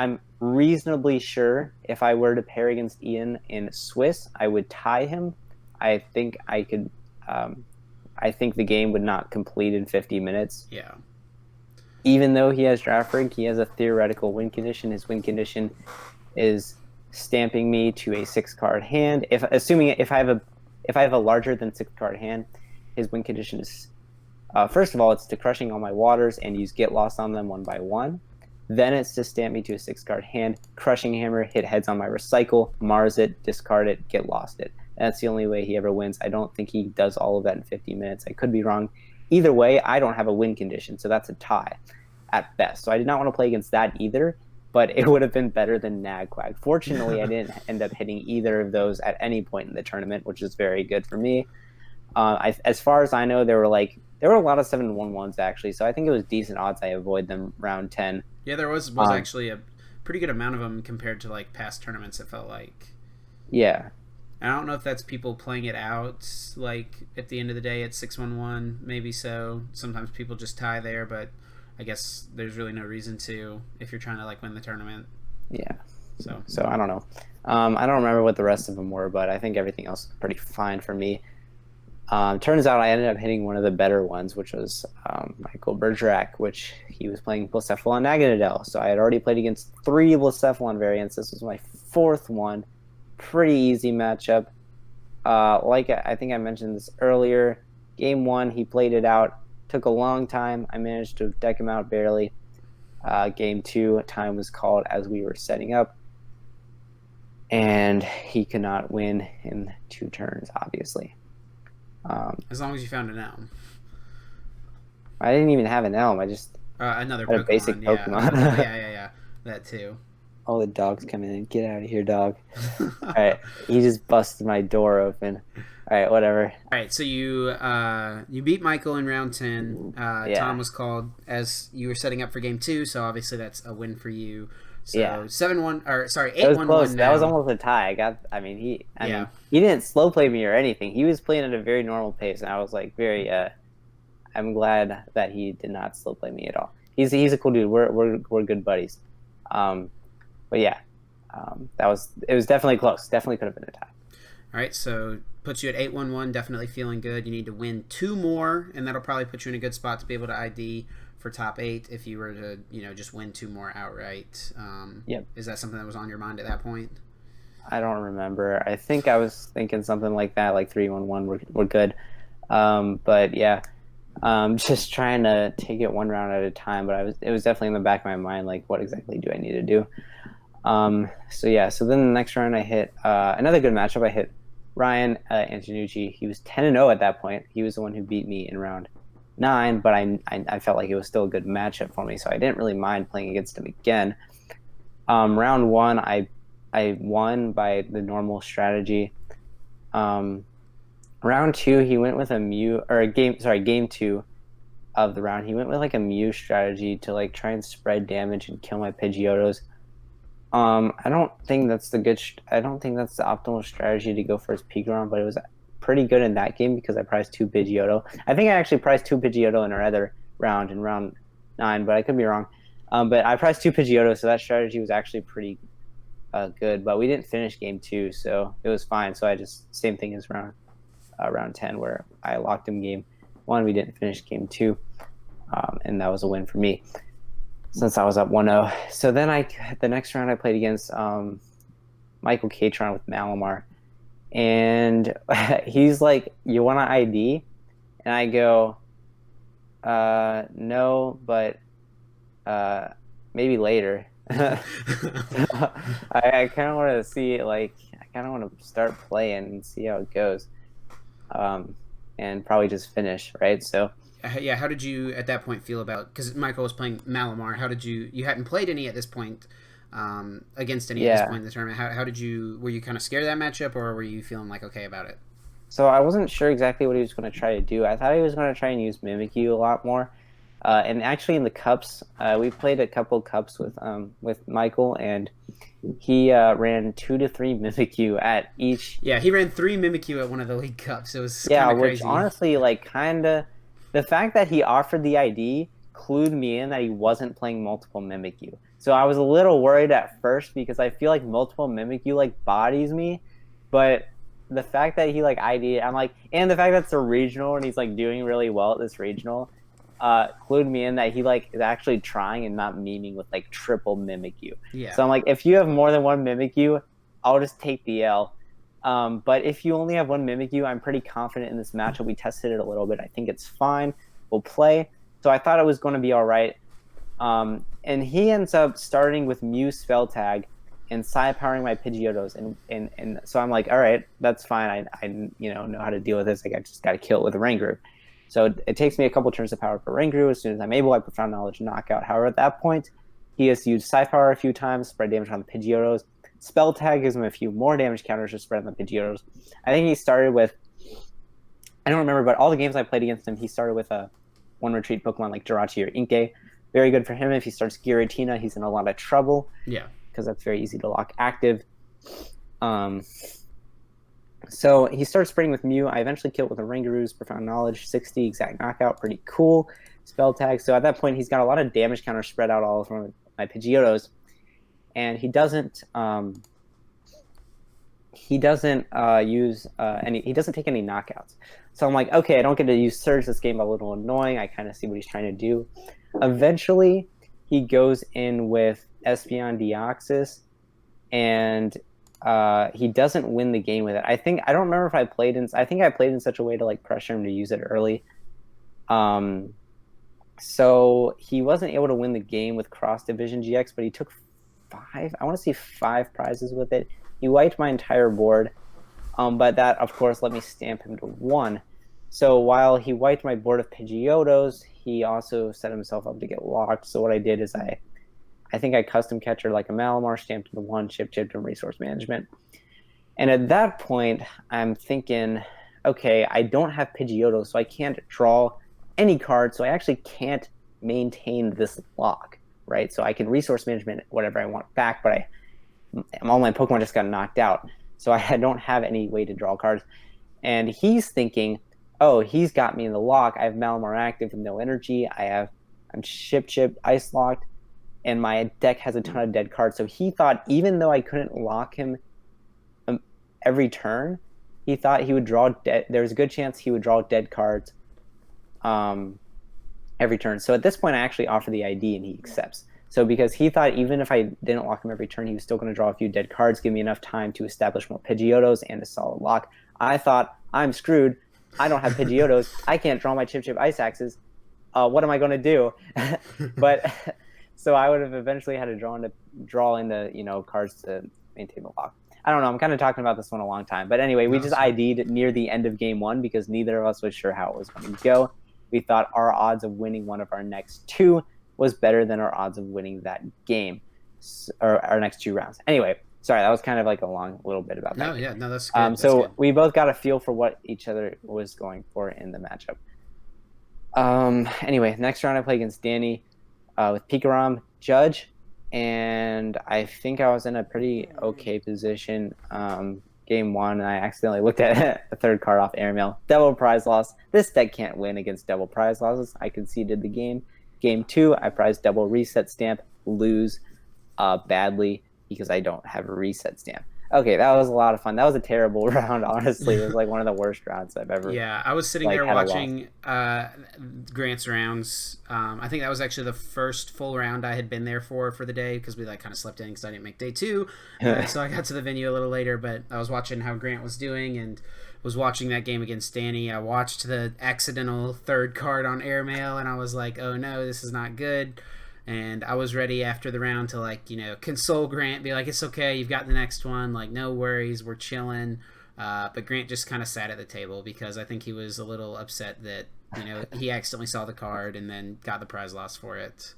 I'm reasonably sure if I were to pair against Ian in Swiss, I would tie him. I think I could. I think the game would not complete in 50 minutes. Yeah. Even though he has draft rig, he has a theoretical win condition. His win condition is stamping me to a 6-card hand. If I have a larger than 6-card hand, his win condition is first of all, it's to crushing all my waters and use Get Lost on them 1 by 1. Then it's to stamp me to a 6-card hand, Crushing Hammer, hit heads on my recycle, Mars it, discard it, get lost it. That's the only way he ever wins. I don't think he does all of that in 50 minutes. I could be wrong. Either way, I don't have a win condition, so that's a tie at best. So I did not want to play against that either, but it would have been better than Nagquag. Fortunately, I didn't end up hitting either of those at any point in the tournament, which is very good for me. As far as I know, there were a lot of 7-1-1s actually, so I think it was decent odds I avoid them round 10. Yeah, there was actually a pretty good amount of them compared to like past tournaments. It felt like. Yeah. I don't know if that's people playing it out. Like at the end of the day, it's 6-1-1. Maybe so. Sometimes people just tie there, but I guess there's really no reason to if you're trying to like win the tournament. Yeah. So I don't know. I don't remember what the rest of them were, but I think everything else was pretty fine for me. Turns out I ended up hitting one of the better ones, which was Michael Bergerac, which he was playing Blacephalon Naganadel. So I had already played against 3 Blacephalon variants. This was my 4th one. Pretty easy matchup. Like I think I mentioned this earlier, game 1, he played it out. Took a long time. I managed to deck him out barely. Game 2, time was called as we were setting up. And he could not win in 2 turns, obviously. As long as you found an elm. I didn't even have an elm. I just another had Pokemon, a basic Pokemon. Yeah. That too. All the dogs coming in. Get out of here, dog. All right. He just busted my door open. All right, whatever. All right, so you beat Michael in round 10. Yeah. Tom was called as you were setting up for game 2, so obviously that's a win for you. So yeah. 7-1 or sorry, 8-1-1. That was close. Now. That was almost a tie. I mean, he didn't slow play me or anything. He was playing at a very normal pace, and I was like very I'm glad that he did not slow play me at all. He's a cool dude. We're good buddies. But yeah. It was definitely close. Definitely could have been a tie. All right, so puts you at 8-1-1, definitely feeling good. You need to win 2 more, and that'll probably put you in a good spot to be able to ID for top 8 if you were to, just win 2 more outright. Yep. Is that something that was on your mind at that point? I don't remember. I think I was thinking something like that, like 3-1-1. We're good. But yeah, just trying to take it one round at a time. But it was definitely in the back of my mind, like, what exactly do I need to do? So then the next round I hit another good matchup. I hit Ryan Antonucci. He was 10-0 at that point. He was the one who beat me in round 9, but I felt like it was still a good matchup for me, so I didn't really mind playing against him again. Round 1, I won by the normal strategy. Round 2, he went with a Mew, game 2 of the round, he went with like a Mew strategy to like try and spread damage and kill my Pidgeottos. I don't think that's the optimal strategy to go for his peak round, but it was pretty good in that game because I prized 2 Pidgeotto. I think I actually prized 2 Pidgeotto in our other round, in round 9, but I could be wrong. But I prized 2 Pidgeotto, so that strategy was actually pretty good. But we didn't finish game 2, so it was fine. So I just, same thing as round 10, where I locked him game 1. We didn't finish game 2, and that was a win for me, since I was up 1-0. So then the next round I played against Michael Catron with Malamar. And he's like, you want to ID? And I go, no, but maybe later. I kind of want to see, like, I kind of want to start playing and see how it goes. And probably just finish, right? So yeah, how did you at that point feel about, because Michael was playing Malamar, how did you hadn't played any at this point, against any at this point in the tournament, how did you, were you kind of scared of that matchup, or were you feeling like okay about it? So I wasn't sure exactly what he was going to try to do. I thought he was going to try and use Mimikyu a lot more, and actually in the cups, we played a couple cups with Michael, and he ran 2 to 3 Mimikyu at each. Yeah, he ran 3 Mimikyu at one of the League Cups. It was which honestly, like, kind of, the fact that he offered the ID clued me in that he wasn't playing multiple Mimikyu. So I was a little worried at first because I feel like multiple Mimikyu like bodies me, but the fact that he like ID'd, I'm like, and the fact that it's a regional and he's like doing really well at this regional, clued me in that he like is actually trying and not memeing with like triple Mimikyu. Yeah. So I'm like, if you have more than one Mimikyu, I'll just take the L. But if you only have one Mimikyu, I'm pretty confident in this matchup. We tested it a little bit. I think it's fine. We'll play. So I thought it was going to be all right. And he ends up starting with Mew spell tag and psi powering my Pidgeottos, and so I'm like, all right, that's fine. I know how to deal with this. Like I just got to kill it with a Rangaroo. So it takes me a couple turns to power up a Rangaroo. As soon as I'm able, I Profound Knowledge knockout. However, at that point, he has used psi power a few times, spread damage on the Pidgeottos. Spell tag gives him a few more damage counters to spread on the Pidgeottos. I think he started with, I don't remember, but all the games I played against him, he started with a one retreat Pokemon like Jirachi or Inkay. Very good for him. If he starts Giratina, he's in a lot of trouble. Yeah. Because that's very easy to lock active. So he starts spreading with Mew. I eventually kill it with a Rangaroo's Profound Knowledge, 60 exact knockout, pretty cool. Spell tag. So at that point, he's got a lot of damage counters spread out all over my Pidgeottos, and he doesn't use any. He doesn't take any knockouts. So I'm like, okay, I don't get to use Surge this game. A little annoying. I kind of see what he's trying to do. Eventually, he goes in with Espeon Deoxys, and he doesn't win the game with it. I don't remember if I played in. I think I played in such a way to like pressure him to use it early. So he wasn't able to win the game with Cross Division GX, but he took 5. I want to say 5 prizes with it. He wiped my entire board, but that of course let me stamp him to 1. So while he wiped my board of Pidgeottos, he also set himself up to get locked. So what I did is I think I custom catcher like a Malamar, stamped into 1, chipped him resource management. And at that point, I'm thinking, okay, I don't have Pidgeotto, so I can't draw any card, so I actually can't maintain this lock, right? So I can resource management whatever I want back, but all my Pokemon just got knocked out, so I don't have any way to draw cards. And he's thinking, oh, he's got me in the lock. I have Malamar active with no energy. I'm chipped, ice locked, and my deck has a ton of dead cards. So he thought even though I couldn't lock him every turn, he thought he would draw dead. There was a good chance he would draw dead cards every turn. So at this point, I actually offer the ID, and he accepts. So because he thought even if I didn't lock him every turn, he was still going to draw a few dead cards, give me enough time to establish more Pidgeottos and a solid lock. I thought, I'm screwed. I don't have Pidgeottos. I can't draw my Chip Ice Axes. What am I going to do? But so I would have eventually had to draw into cards to maintain the lock. I don't know. I'm kind of talking about this one a long time. But anyway, we just ID'd near the end of game 1 because neither of us was sure how it was going to go. We thought our odds of winning one of our next 2 was better than our odds of winning that game, or our next 2 rounds. Anyway, sorry, that was kind of like a long little bit about that. No, that's good. So good. We both got a feel for what each other was going for in the matchup. Anyway, next round I play against Danny with Pikarom, Judge, and I think I was in a pretty okay position. Game 1, and I accidentally looked at the 3rd card off Airmail. Double prize loss. This deck can't win against double prize losses. I conceded the game. Game 2, I prized double reset stamp, lose badly because I don't have a reset stamp. Okay, that was a lot of fun. That was a terrible round, honestly. It was like one of the worst rounds I've ever. Yeah, I was sitting there watching Grant's rounds. I think that was actually the first full round I had been there for the day because we kind of slept in because I didn't make day 2. So I got to the venue a little later, but I was watching how Grant was doing and was watching that game against Danny. I watched the accidental 3rd card on Airmail, and I was like, oh no, this is not good. And I was ready after the round to console Grant, be like, it's okay, you've got the next one, no worries, we're chilling. But Grant just kind of sat at the table because I think he was a little upset that he accidentally saw the card and then got the prize loss for it.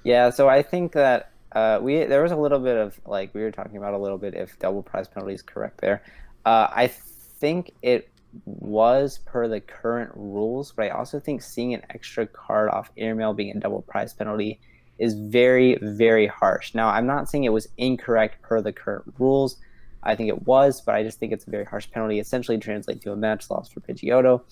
Yeah, so I think that there was a little bit of we were talking about a little bit if double prize penalty is correct there. I think it was per the current rules, but I also think seeing an extra card off Airmail being a double prize penalty is very, very harsh. Now, I'm not saying it was incorrect per the current rules. I think it was, but I just think it's a very harsh penalty. Essentially translates to a match loss for Pidgeotto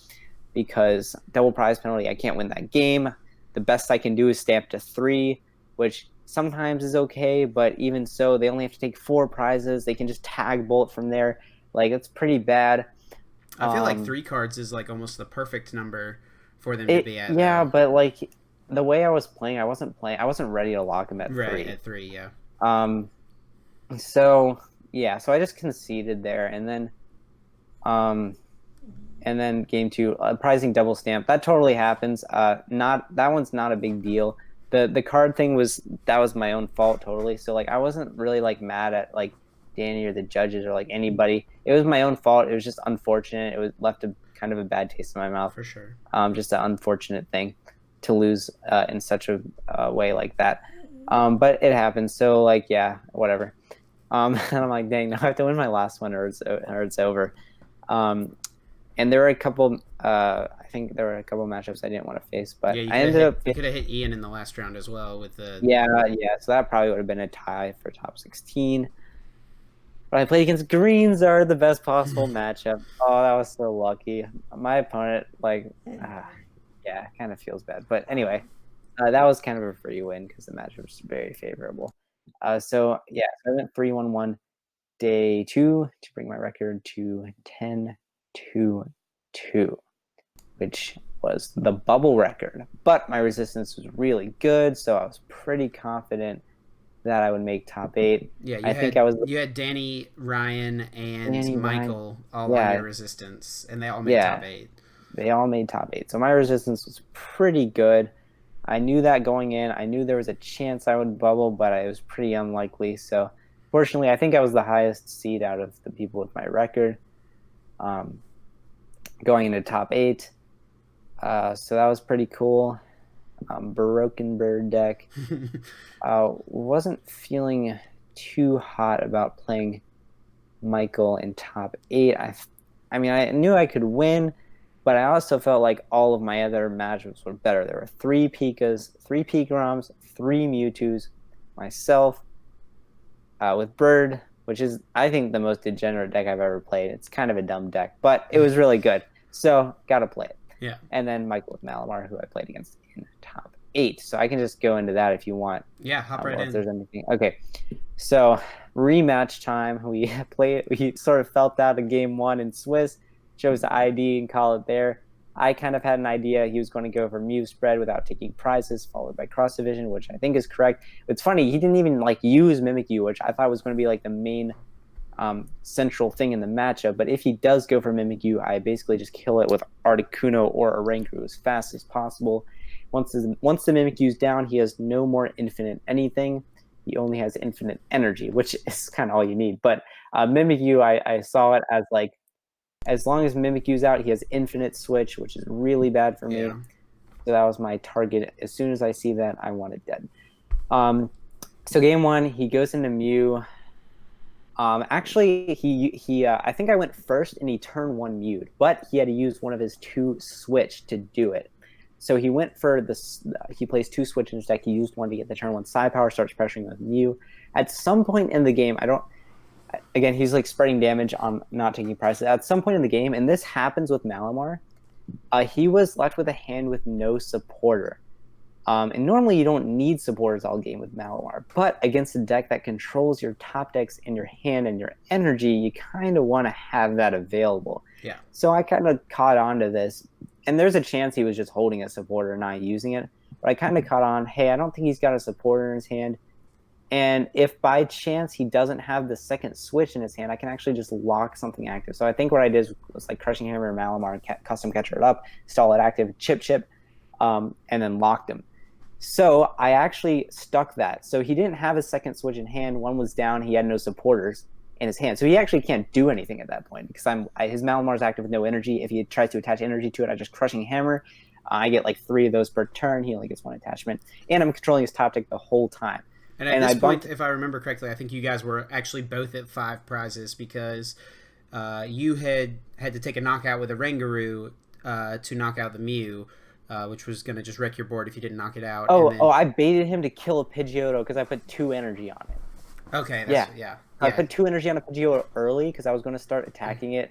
because double prize penalty, I can't win that game. The best I can do is stamp to 3, which sometimes is okay, but even so, they only have to take 4 prizes. They can just tag Bolt from there. It's pretty bad. I feel like 3 cards is almost the perfect number for them to be at. Yeah, but the way I was playing, I wasn't ready to lock him at 3. Right, at 3, yeah. So I just conceded there, and then game 2, prizing double stamp. That totally happens. That one's not a big deal. The card thing was my own fault totally. So like I wasn't really like mad at like Danny or the judges or like anybody. It was my own fault. It was just unfortunate. It was left a kind of a bad taste in my mouth. For sure. Just an unfortunate thing to lose in such a way like that. But it happens. So like yeah, whatever. And I'm like, dang, now I have to win my last one or it's over. And there were a couple. I think there were a couple matchups I didn't want to face, but Yeah, I ended up. You could have hit Ian in the last round as well with the. Yeah. So that probably would have been a tie for top 16. But I played against Greens are the best possible matchup. Oh, that was so lucky. My opponent, like, yeah, kind of feels bad. But anyway, that was kind of a free win because the matchup was very favorable. So yeah, so I went 3-1-1 day 2 to bring my record to 10-2-2, which was the bubble record. But my resistance was really good, so I was pretty confident that I would make top 8. Yeah, you had Danny, Ryan, and Danny, Michael all on your resistance, and they all made top 8. They all made top 8. So my resistance was pretty good. I knew that going in. I knew there was a chance I would bubble, but it was pretty unlikely. So fortunately, I think I was the highest seed out of the people with my record going into top 8. So that was pretty cool. Broken Bird deck. Wasn't feeling too hot about playing Michael in top 8. I mean, I knew I could win, but I also felt like all of my other matchups were better. There were 3 Pikas, 3 Pikaroms, 3 Mewtwo's, myself, with Bird, which is, I think, the most degenerate deck I've ever played. It's kind of a dumb deck, but it was really good. So, gotta play it. Yeah. And then Michael with Malamar, who I played against in top 8. So I can just go into that if you want. Yeah, hop right in. If there's anything. Okay. So rematch time. We sort of felt out of game 1 in Swiss, chose the ID and call it there. I kind of had an idea he was going to go for Mew spread without taking prizes, followed by cross division, which I think is correct. It's funny, he didn't even like use Mimikyu, which I thought was going to be like the main central thing in the matchup. But if he does go for Mimikyu, I basically just kill it with Articuno or Oranguru as fast as possible. Once the Mimikyu's down, he has no more infinite anything. He only has infinite energy, which is kind of all you need. But Mimikyu, I saw it as like, as long as Mimikyu's out, he has infinite switch, which is really bad for me. So that was my target. As soon as I see that, I want it dead. So game 1, he goes into Mew. Actually, he I think I went first and he turned 1 mewed, but he had to use one of his 2 switch to do it. So he went for this. He plays 2 switch in his deck. He used one to get the turn 1 Psy Power, starts pressuring with Mew. At some point in the game, again, he's like spreading damage on not taking prizes. At some point in the game, and this happens with Malamar, he was left with a hand with no supporter. And normally you don't need supporters all game with Malamar, but against a deck that controls your top decks in your hand and your energy, you kind of want to have that available. Yeah. So I kind of caught on to this, and there's a chance he was just holding a supporter and not using it, but I kind of caught on, hey, I don't think he's got a supporter in his hand, and if by chance he doesn't have the second switch in his hand, I can actually just lock something active. So I think what I did was like Crushing Hammer and Malamar and custom catcher it up, stall it active, chip, and then locked him. So I actually stuck that. So he didn't have his second switch in hand. One was down. He had no supporters in his hand. So he actually can't do anything at that point because his Malamar is active with no energy. If he tries to attach energy to it, I just Crushing Hammer. I get like 3 of those per turn. He only gets 1 attachment. And I'm controlling his top deck the whole time. And at this point, if I remember correctly, I think you guys were actually both at 5 prizes because you had to take a knockout with a Rangaroo to knock out the Mew. Which was going to just wreck your board if you didn't knock it out. I baited him to kill a Pidgeotto because I put 2 energy on it. Okay, yeah. I put 2 energy on a Pidgeotto early because I was going to start attacking it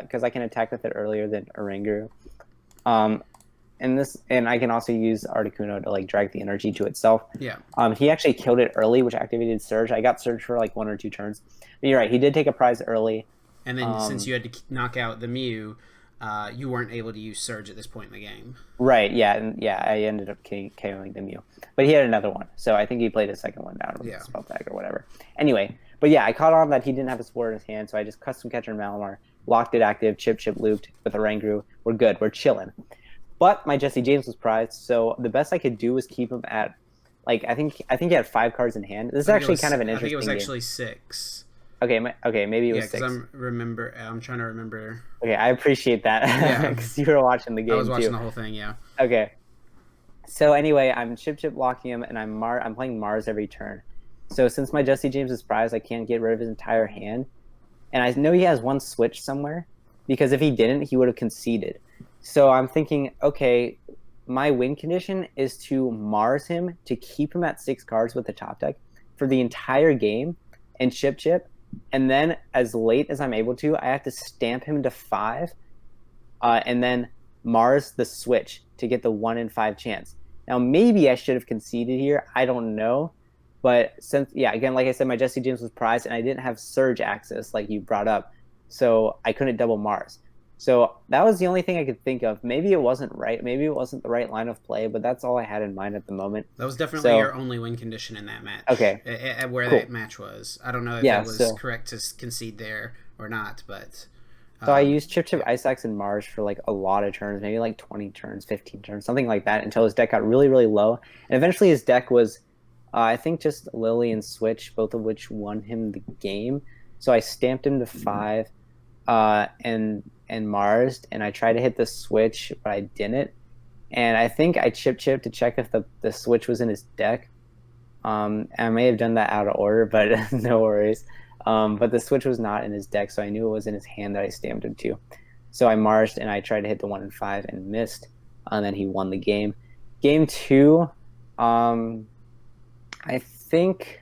because I can attack with it earlier than Oranguru. And I can also use Articuno to like drag the energy to itself. Yeah. He actually killed it early, which activated Surge. I got Surge for like 1 or 2 turns. But you're right, he did take a prize early. And then since you had to knock out the Mew, you weren't able to use Surge at this point in the game. Right, yeah, I ended up KOing the Mew. But he had another one, so I think he played a second one down with Spell Tag or whatever. Anyway, but yeah, I caught on that he didn't have a support in his hand, so I just Custom Catcher and Malamar, locked it active, chip looped with a Oranguru. We're good, we're chilling. But my Jesse James was prized, so the best I could do was keep him at Like I think he had 5 cards in hand. This is actually kind of an I think it interesting was game. actually 6. Okay, maybe it was Yeah, 6. because I'm trying to remember. Okay, I appreciate that Yeah, because you were watching the game I was watching too. the whole thing. Yeah. Okay, so anyway, I'm chip locking him, and I'm playing Mars every turn. So since my Jesse James is prized, I can't get rid of his entire hand, and I know he has one switch somewhere because if he didn't, he would have conceded. So I'm thinking, okay, my win condition is to Mars him to keep him at 6 cards with the top deck for the entire game and chip, and then as late as I'm able to, I have to stamp him to 5, and then Mars the switch to get the 1 in 5 chance. Now maybe I should have conceded here. I don't know. But since, yeah, again, like I said, my Jesse James was prized, and I didn't have Surge access like you brought up, so I couldn't double Mars. So that was the only thing I could think of. Maybe it wasn't right. Maybe it wasn't the right line of play, but that's all I had in mind at the moment. That was definitely your only win condition in that match. Okay. At where cool. that match was. I don't know if it was correct to concede there or not, but... So I used Chip, Ice Axe, and Mars for like a lot of turns, maybe like 20 turns, 15 turns, something like that, until his deck got really, really low. And eventually his deck was, I think, just Lily and Switch, both of which won him the game. So I stamped him to 5 and Marsed, and I tried to hit the Switch, but I didn't. And I think I chip to check if the Switch was in his deck. I may have done that out of order, but no worries. But the Switch was not in his deck, so I knew it was in his hand that I stamped him to. So I Marsed, and I tried to hit the 1 in 5 and missed, and then he won the game. Game 2, I think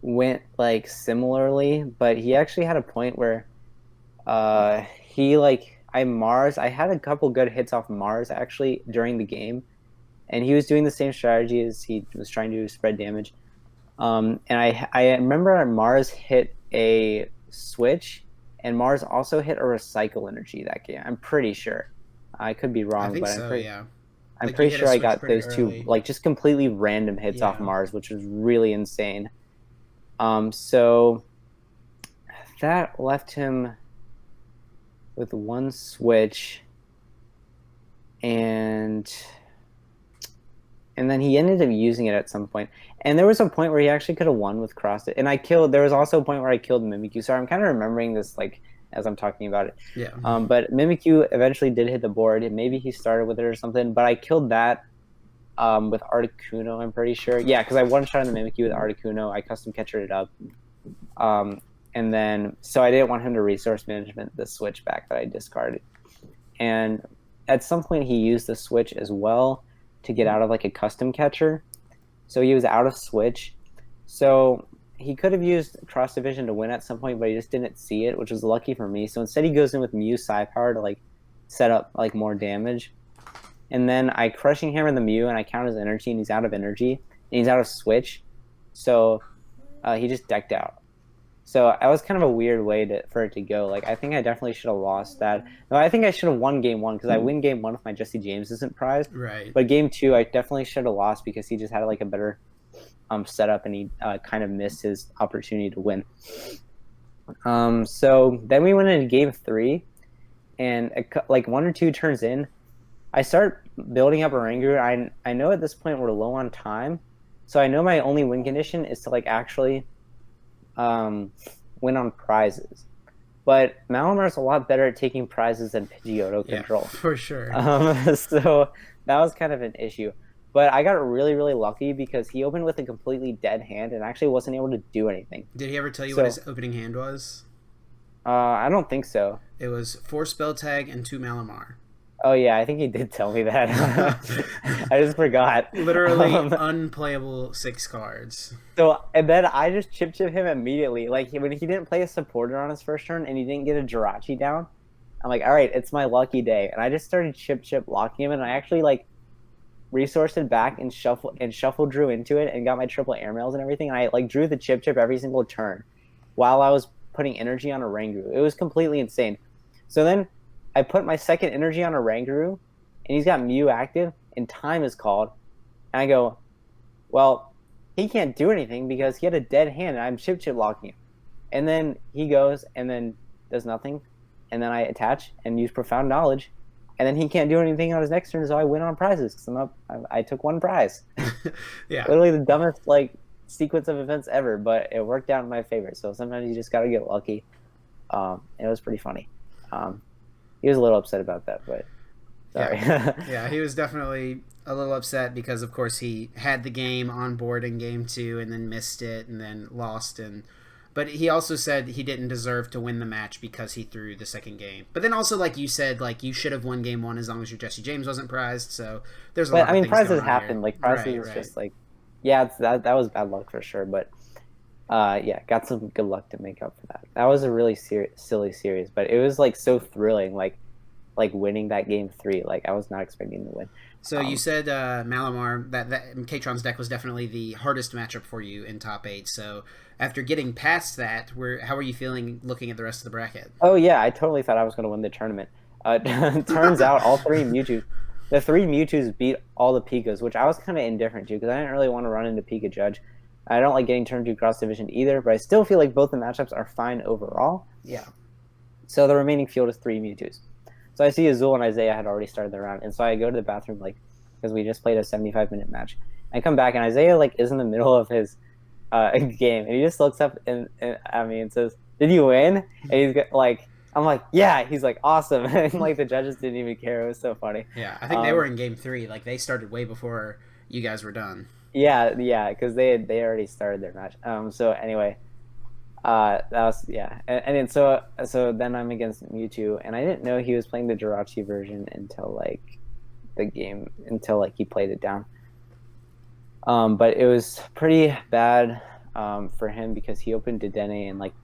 went like similarly, but he actually had a point where he I had a couple good hits off Mars actually during the game, and he was doing the same strategy as he was trying to spread damage. And I remember Mars hit a switch, and Mars also hit a recycle energy that game. I'm pretty sure. I could be wrong, but I'm pretty sure I got those early. 2 like just completely random hits off Mars, which was really insane. So that left him with 1 switch, and then he ended up using it at some point. And there was a point where he actually could have won with Crossed It. And there was also a point where I killed Mimikyu. Sorry, I'm kind of remembering this like as I'm talking about it. Yeah. But Mimikyu eventually did hit the board. And maybe he started with it or something. But I killed that with Articuno, I'm pretty sure. Yeah, because I one-shot on the Mimikyu with Articuno. I custom catchered it up. And then, so I didn't want him to resource management the switch back that I discarded. And at some point he used the switch as well to get out of like a custom catcher. So he was out of switch. So he could have used cross division to win at some point, but he just didn't see it, which was lucky for me. So instead he goes in with Mew Psi Power to like set up like more damage. And then I crushing hammer the Mew, and I count his energy, and he's out of energy, and he's out of switch. So he just decked out. So that was kind of a weird way for it to go. Like, I think I definitely should have lost that. No, I think I should have won game 1 because I win game 1 if my Jesse James isn't prized. Right. But game 2, I definitely should have lost because he just had like a better setup, and he kind of missed his opportunity to win. So then we went into game 3, and like 1 or 2 turns in, I start building up a Rangoon. I know at this point we're low on time, so I know my only win condition is to like actually win on prizes. But Malamar's a lot better at taking prizes than Pidgeotto control. Yeah, for sure. So that was kind of an issue. But I got really, really lucky because he opened with a completely dead hand and actually wasn't able to do anything. Did he ever tell you what his opening hand was? I don't think so. It was 4 Spell Tag and 2 Malamar. Oh, yeah, I think he did tell me that. I just forgot. Literally unplayable 6 cards. So, and then I just chip him immediately. Like, when he didn't play a supporter on his first turn and he didn't get a Jirachi down, I'm like, all right, it's my lucky day. And I just started chip locking him, and I actually, like, resourced it back and shuffle drew into it and got my triple airmails and everything. And I, like, drew the chip every single turn while I was putting energy on a Rangoon. It was completely insane. So then I put my second energy on a Rangoon, and he's got Mew active, and time is called. And I go, well, he can't do anything because he had a dead hand, and I'm chip locking him. And then he goes and then does nothing. And then I attach and use Profound Knowledge, and then he can't do anything on his next turn, so I win on prizes because I took one prize. Yeah. Literally the dumbest like sequence of events ever, but it worked out in my favor. So sometimes you just gotta get lucky. It was pretty funny. He was a little upset about that, but sorry. Yeah, he was definitely a little upset because, of course, he had the game on board in game two and then missed it and then lost. But he also said he didn't deserve to win the match because he threw the second game. But then also, like you said, like you should have won game one as long as your Jesse James wasn't prized. So there's a lot I of mean, things prizes going on happen. here. Like prizes is just like, yeah, that was bad luck for sure. But yeah, got some good luck to make up for that. That was a really silly series, but it was like so thrilling. Like winning that game three. Like I was not expecting to win. So you said Malamar that Katron's deck was definitely the hardest matchup for you in top eight. So after getting past that, how are you feeling looking at the rest of the bracket? Oh yeah, I totally thought I was going to win the tournament. Turns out the three Mewtwo's beat all the Pikas, which I was kind of indifferent to because I didn't really want to run into Pika Judge. I don't like getting turned to cross division either, but I still feel like both the matchups are fine overall. Yeah. So the remaining field is three Mewtwo's. So I see Azul and Isaiah had already started their round, and so I go to the bathroom like because we just played a 75-minute match. I come back and Isaiah like is in the middle of his game, and he just looks up and at me and says, "Did you win?" And he's like, "I'm like, yeah." He's like, "Awesome!" And like the judges didn't even care. It was so funny. Yeah, I think they were in game three. Like they started way before you guys were done. Yeah, because they already started their match. So anyway, that was and then so then I'm against Mewtwo, and I didn't know he was playing the Jirachi version until he played it down. But it was pretty bad for him because he opened Dedenne and like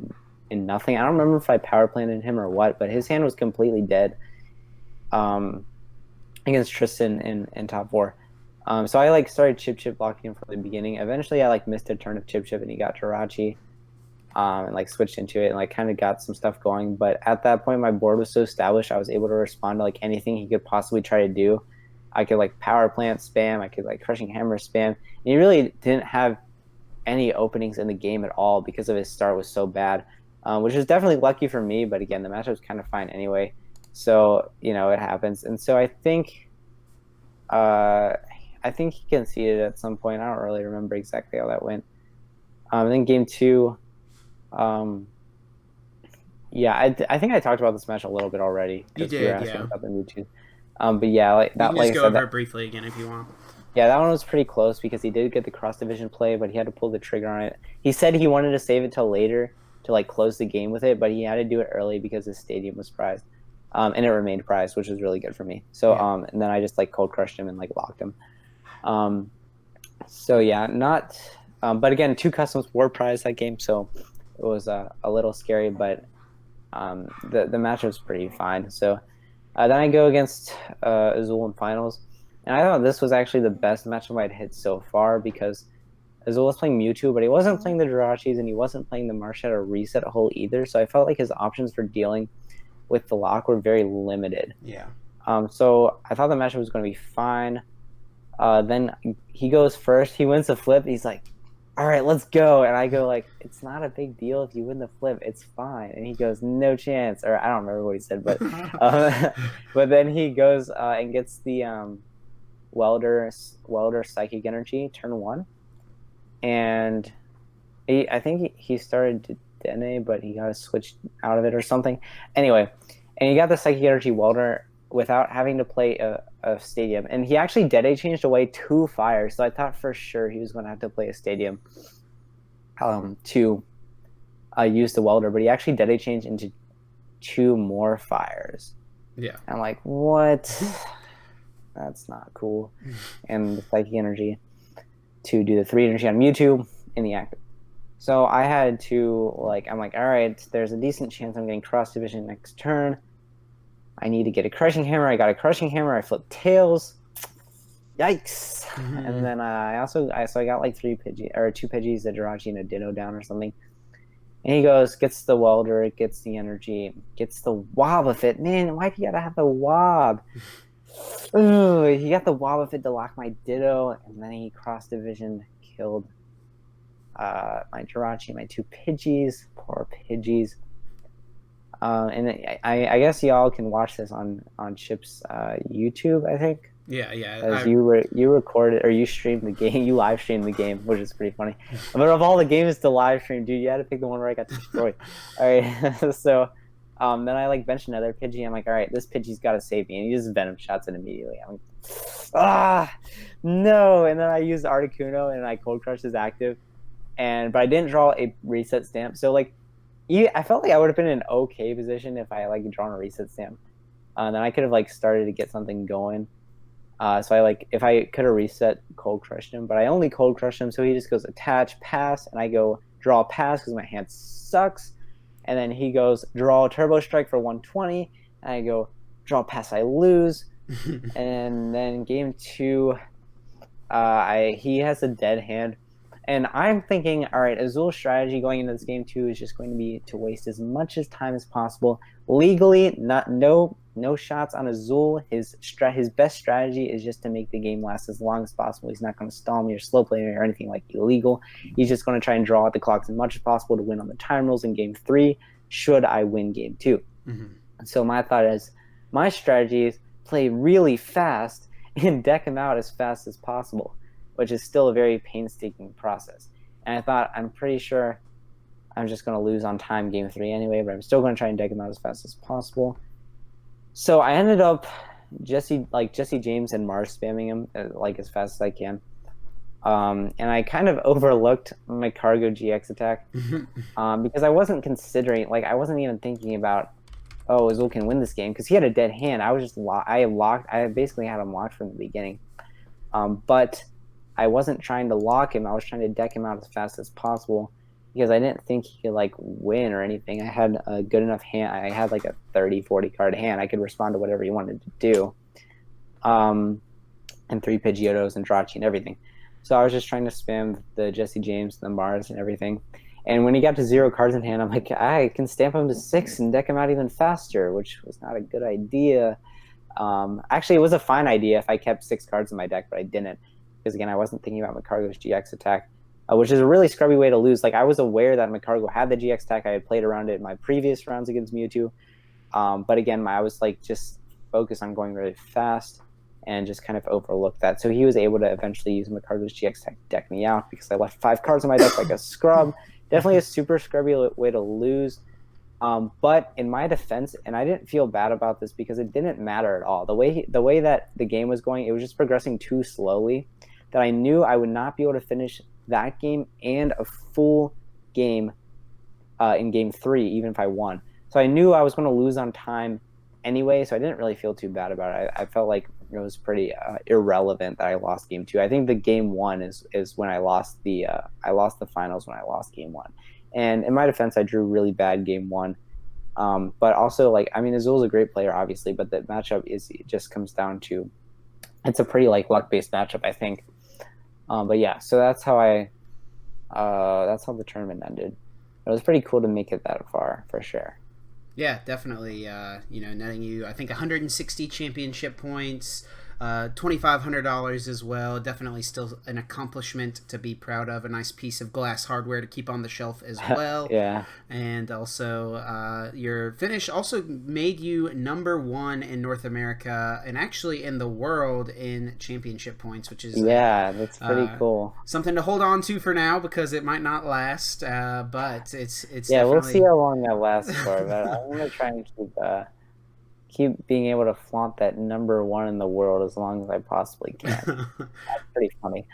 in nothing. I don't remember if I power planted him or what, but his hand was completely dead against Tristan in top four. So I like started chip blocking him from the beginning. Eventually I like missed a turn of chip and he got Jirachi and like switched into it and like kind of got some stuff going. But at that point my board was so established I was able to respond to like anything he could possibly try to do. I could like power plant spam, I could like crushing hammer spam. And he really didn't have any openings in the game at all because of his start was so bad, which is definitely lucky for me. But again, the matchup was kind of fine anyway, so you know it happens. And so I think he conceded at some point. I don't really remember exactly how that went. Then game two, yeah, I think I talked about this match a little bit already. You did, yeah. About the Mewtwo. But yeah, like that. You can just go over it briefly again if you want. Yeah, that one was pretty close because he did get the cross division play, but he had to pull the trigger on it. He said he wanted to save it till later to like close the game with it, but he had to do it early because his stadium was prized, and it remained prized, which was really good for me. So yeah. And then I just like cold crushed him and like locked him. So yeah, not. But again, 2 customs were prized that game, so it was a little scary, but the match was pretty fine. So then I go against Azul in finals. And I thought this was actually the best matchup I'd hit so far because Azul was playing Mewtwo, but he wasn't playing the Jirachis and he wasn't playing the Marshall or Reset Hole either. So I felt like his options for dealing with the lock were very limited. Yeah. So I thought the matchup was going to be fine. Then he goes first. He wins the flip. He's like, all right, let's go. And I go like, it's not a big deal if you win the flip. It's fine. And he goes, no chance. Or I don't remember what he said, but but then he goes and gets the Welder Psychic Energy turn 1, and I think he started Dene, but he got switched out of it or something. Anyway, and he got the Psychic Energy Welder without having to play a stadium, and he actually Dene changed away 2 fires, so I thought for sure he was going to have to play a stadium to use the Welder, but he actually Dene changed into 2 more fires. Yeah, I'm like, what? That's not cool. And the Psychic Energy to do the 3 energy on Mewtwo in the active. So I had to, I'm like, all right, there's a decent chance I'm getting cross division next turn. I need to get a Crushing Hammer. I got a Crushing Hammer. I flipped Tails. Yikes. Mm-hmm. And then I got like 2 Pidgeys, a Jirachi, and a Ditto down or something. And he goes, gets the Welder, gets the energy, gets the Wobbuffet. Man, why do you gotta have the Wob? Ooh, he got the Wobbuffet to lock my Ditto, and then he cross division killed my Jirachi, my 2 Pidgeys. Poor Pidgeys. And I guess y'all can watch this on Chip's YouTube, I think. Yeah, yeah. As you recorded or you streamed the game, you live streamed the game, which is pretty funny. But of all the games to live stream, dude, you had to pick the one where I got destroyed. All right, so then I like benched another Pidgey. I'm like, all right, this Pidgey's got to save me, and he just Venom shots it immediately. I'm like, no! And then I used Articuno and I Cold Crush his active, but I didn't draw a reset stamp. So like, I felt like I would have been in an okay position if I like drawn a reset stamp. Then I could have like started to get something going. So if I could have reset Cold Crushed him, but I only Cold Crushed him, so he just goes attach, pass, and I go draw pass because my hand sucks. And then he goes draw Turbo Strike for 120, and I go draw pass, I lose. And then game 2, he has a dead hand. And I'm thinking, all right, Azul's strategy going into this game 2 is just going to be to waste as much time as possible. Legally, no shots on Azul. His best strategy is just to make the game last as long as possible. He's not going to stall me or slow play me or anything like illegal. He's just going to try and draw out the clock as much as possible to win on the time rules in game 3, should I win game 2. Mm-hmm. So my thought is, my strategy is play really fast and deck him out as fast as possible, which is still a very painstaking process. And I thought, I'm pretty sure I'm just going to lose on time game 3 anyway, but I'm still going to try and deck him out as fast as possible. So I ended up Jesse James and Mars spamming him as fast as I can. And I kind of overlooked my Cargo GX attack because I wasn't considering, I wasn't even thinking about, Azul can win this game because he had a dead hand. I was just I basically had him locked from the beginning. But I wasn't trying to lock him. I was trying to deck him out as fast as possible because I didn't think he could win or anything. I had a good enough hand. I had a 30, 40 card hand. I could respond to whatever he wanted to do. And 3 Pidgeottos and Jirachi and everything. So I was just trying to spam the Jesse James, the Mars and everything. And when he got to 0 cards in hand, I'm like, I can stamp him to 6 and deck him out even faster, which was not a good idea. Actually, it was a fine idea if I kept 6 cards in my deck, but I didn't. Because again, I wasn't thinking about Macargo's GX attack, which is a really scrubby way to lose. I was aware that Macargo had the GX attack. I had played around it in my previous rounds against Mewtwo. But again, I was just focused on going really fast and just kind of overlooked that. So he was able to eventually use Macargo's GX attack to deck me out because I left 5 cards in my deck like a scrub. Definitely a super scrubby way to lose. But in my defense, and I didn't feel bad about this because it didn't matter at all. The way that the game was going, it was just progressing too slowly that I knew I would not be able to finish that game and a full game in game 3, even if I won. So I knew I was going to lose on time anyway, so I didn't really feel too bad about it. I felt like it was pretty irrelevant that I lost game 2. I think the game 1 is when I lost the finals when I lost game 1. And in my defense, I drew really bad game 1. But also, Azul's a great player, obviously, but the matchup it just comes down to, it's a pretty luck-based matchup, I think. But yeah, so that's how the tournament ended. It was pretty cool to make it that far, for sure. Yeah, definitely. Netting you, I think, 160 championship points, $2,500 as well. Definitely still an accomplishment to be proud of. A nice piece of glass hardware to keep on the shelf as well. Yeah. And also, your finish also made you #1 in North America and actually in the world in championship points, which is that's pretty cool. Something to hold on to for now because it might not last. But it's we'll see how long that lasts for. But I'm gonna try and keep being able to flaunt that #1 in the world as long as I possibly can. That's pretty funny.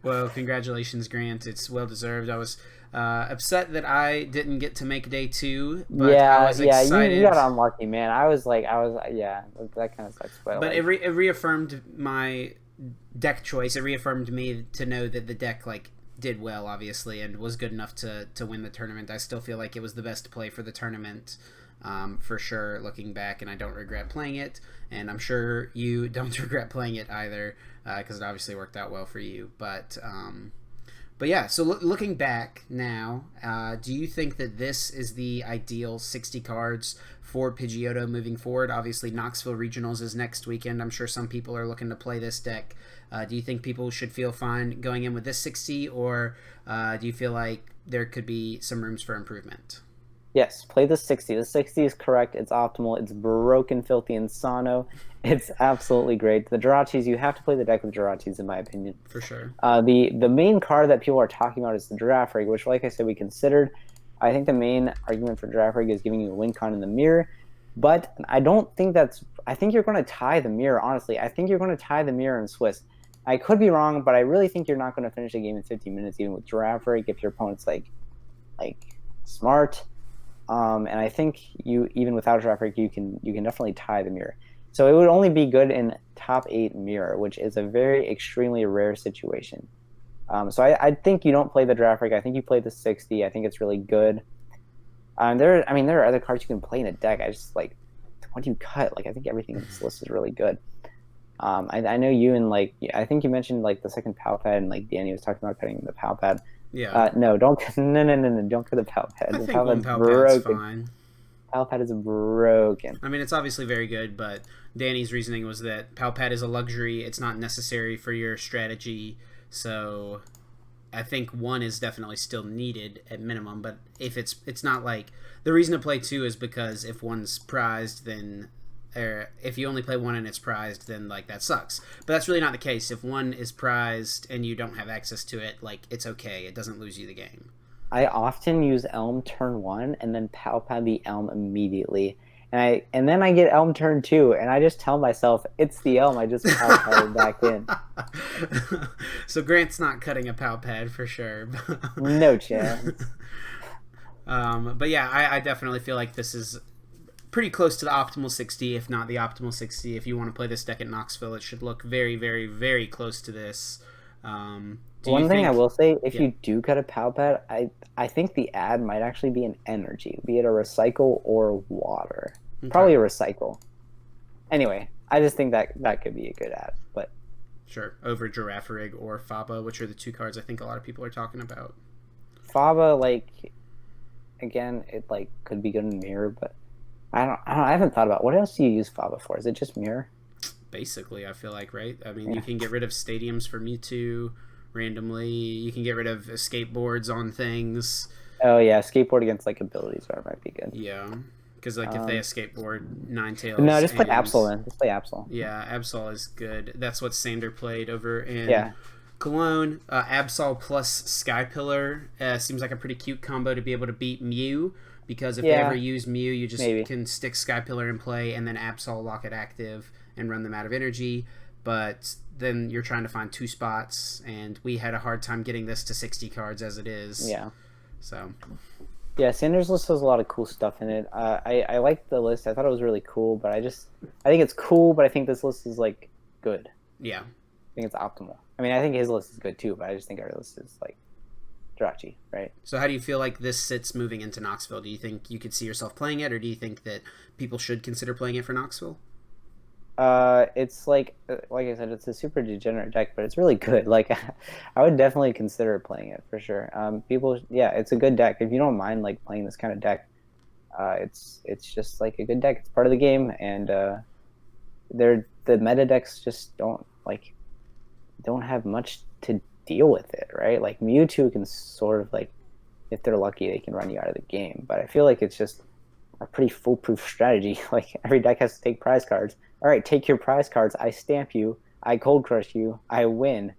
Well, congratulations, Grant. It's well deserved. I was upset that I didn't get to make day 2, but I was excited. You got unlucky, man. That kind of sucks. But it reaffirmed my deck choice. It reaffirmed me to know that the deck did well, obviously, and was good enough to win the tournament. I still feel like it was the best play for the tournament. For sure, looking back, and I don't regret playing it, and I'm sure you don't regret playing it either, because it obviously worked out well for you. But yeah, so looking back now, do you think that this is the ideal 60 cards for Pidgeotto moving forward? Obviously, Knoxville Regionals is next weekend. I'm sure some people are looking to play this deck. Do you think people should feel fine going in with this 60, or do you feel like there could be some rooms for improvement? Yes, play the 60. The 60 is correct. It's optimal. It's broken, filthy, and Sano. It's absolutely great. The Jirachis, you have to play the deck with Jirachis, in my opinion. For sure. The main card that people are talking about is the Giraffe Rig, which, like I said, we considered. I think the main argument for Giraffe Rig is giving you a win con in the mirror, but I don't think that's. I think you're going to tie the mirror, honestly. I think you're going to tie the mirror in Swiss. I could be wrong, but I really think you're not going to finish a game in 15 minutes, even with Giraffe Rig, if your opponent's like smart. And I think you, even without Giraffe Rig, you can definitely tie the mirror. So it would only be good in top 8 mirror, which is a very extremely rare situation. So I think you don't play the Giraffe Rig. I think you play the 60. I think it's really good. There are other cards you can play in a deck. I just what do you cut? I think everything in this list is really good. I know you and I think you mentioned the second Pal Pad, and Danny was talking about cutting the Pal Pad. Yeah. No, don't don't cut the Pal Pad. I The think one Pal Pad's fine. Pal Pad is broken. I mean, it's obviously very good, but Danny's reasoning was that Pal Pad is a luxury. It's not necessary for your strategy. So I think 1 is definitely still needed at minimum. But if it's not the reason to play 2 is because if 1's prized, then if you only play 1 and it's prized, then that sucks. But that's really not the case. If 1 is prized and you don't have access to it, it's okay. It doesn't lose you the game. I often use Elm turn 1 and then Pal Pad the Elm immediately. And then I get Elm turn 2, and I just tell myself, it's the Elm, I just Pal Pad back in. So Grant's not cutting a Pal Pad for sure. No chance. But yeah, I definitely feel like this is pretty close to the optimal 60, if not the optimal 60. If you want to play this deck at Knoxville, it should look very, very, very close to this. One thing I will say, if you do cut a Pal Pad, I think the ad might actually be an energy, be it a recycle or water. Okay. Probably a recycle. Anyway, I just think that could be a good ad. But sure, over Giraffe Rig or Faba, which are the 2 cards I think a lot of people are talking about. Faba, again, it could be good in mirror, but I haven't thought about what else do you use Faba for? Is it just mirror? Basically, I feel right? I mean, You can get rid of stadiums for Mewtwo randomly. You can get rid of skateboards on things. Oh, yeah, skateboard against, abilities might be good. Yeah, because, if they have skateboard, Ninetales... No, just play Absol, then. Just play Absol. Yeah, Absol is good. That's what Sander played over in Cologne. Absol plus Skypillar seems like a pretty cute combo to be able to beat Mew, because if they ever use Mew, you just can stick Skypillar in play, and then Absol lock it active and run them out of energy. But then you're trying to find 2 spots, and we had a hard time getting this to 60 cards as it is. Yeah. So. Yeah, Sanders' list has a lot of cool stuff in it. I liked the list. I thought it was really cool, but I think it's cool, but I think this list is good. Yeah. I think it's optimal. I mean, I think his list is good too, but I just think our list is Jirachi, right? So how do you feel this sits moving into Knoxville? Do you think you could see yourself playing it, or do you think that people should consider playing it for Knoxville? It's like I said, it's a super degenerate deck, but it's really good. I would definitely consider playing it for sure. It's a good deck. If you don't mind playing this kind of deck, it's just a good deck. It's part of the game, and the meta decks just don't have much to deal with it, right? Mewtwo can sort of if they're lucky, they can run you out of the game. But I feel it's just a pretty foolproof strategy. Every deck has to take prize cards. All right, take your prize cards. I stamp you. I cold crush you. I win.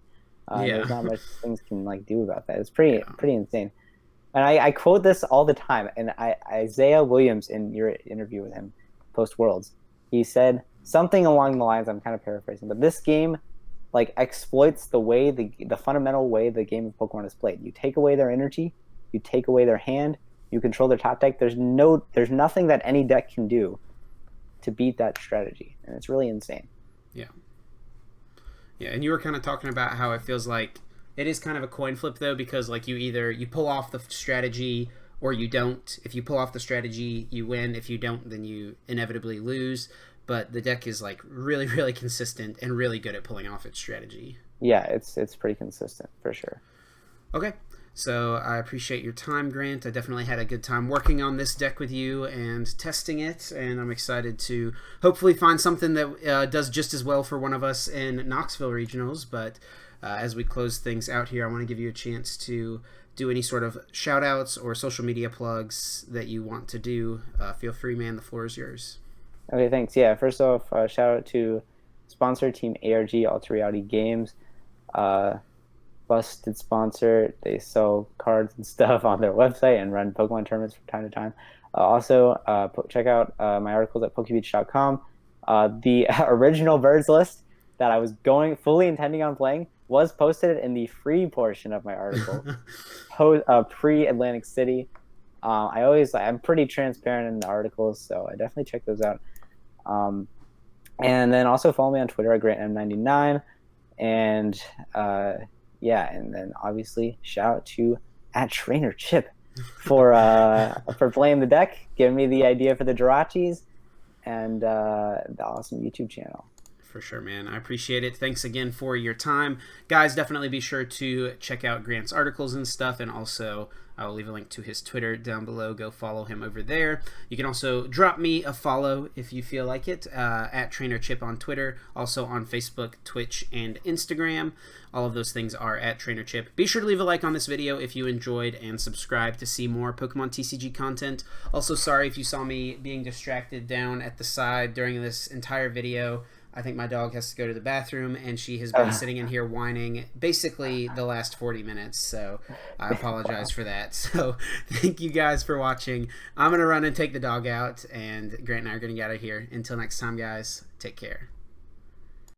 There's not much things can do about that. It's pretty insane. And I quote this all the time. And Isaiah Williams, in your interview with him post Worlds, he said something along the lines. I'm kind of paraphrasing, but this game exploits the fundamental way the game of Pokemon is played. You take away their energy, you take away their hand, you control their top deck. There's nothing that any deck can do to beat that strategy, and it's really insane. Yeah, and you were kind of talking about how it feels it is kind of a coin flip though, because you pull off the strategy or you don't. If you pull off the strategy, you win. If you don't, then you inevitably lose. But the deck is really, really consistent and really good at pulling off its strategy. Yeah, it's pretty consistent for sure. Okay. So I appreciate your time, Grant. I definitely had a good time working on this deck with you and testing it, and I'm excited to hopefully find something that does just as well for one of us in Knoxville Regionals. But as we close things out here, I want to give you a chance to do any sort of shout outs or social media plugs that you want to do. Feel free, man. The floor is yours. Okay, thanks. Yeah, first off, shout out to sponsor Team ARG Alter Reality Games. Busted sponsor. They sell cards and stuff on their website and run Pokemon tournaments from time to time. Also, check out my articles at pokebeach.com. The original birds list that I was fully intending on playing was posted in the free portion of my article, pre-Atlantic City. I'm pretty transparent in the articles, so I definitely check those out. And then also follow me on Twitter at GrantM99. And and then obviously shout out to @TrainerChip for playing the deck, giving me the idea for the Jirachis, and the awesome YouTube channel. For sure, man. I appreciate it. Thanks again for your time. Guys, definitely be sure to check out Grant's articles and stuff, and also I will leave a link to his Twitter down below. Go follow him over there. You can also drop me a follow if you feel like it, @TrainerChip on Twitter, also on Facebook, Twitch, and Instagram. All of those things are @TrainerChip. Be sure to leave a like on this video if you enjoyed, and subscribe to see more Pokemon TCG content. Also, sorry if you saw me being distracted down at the side during this entire video. I think my dog has to go to the bathroom, and she has been sitting in here whining basically the last 40 minutes, so I apologize for that. So thank you guys for watching. I'm going to run and take the dog out, and Grant and I are going to get out of here. Until next time, guys, take care.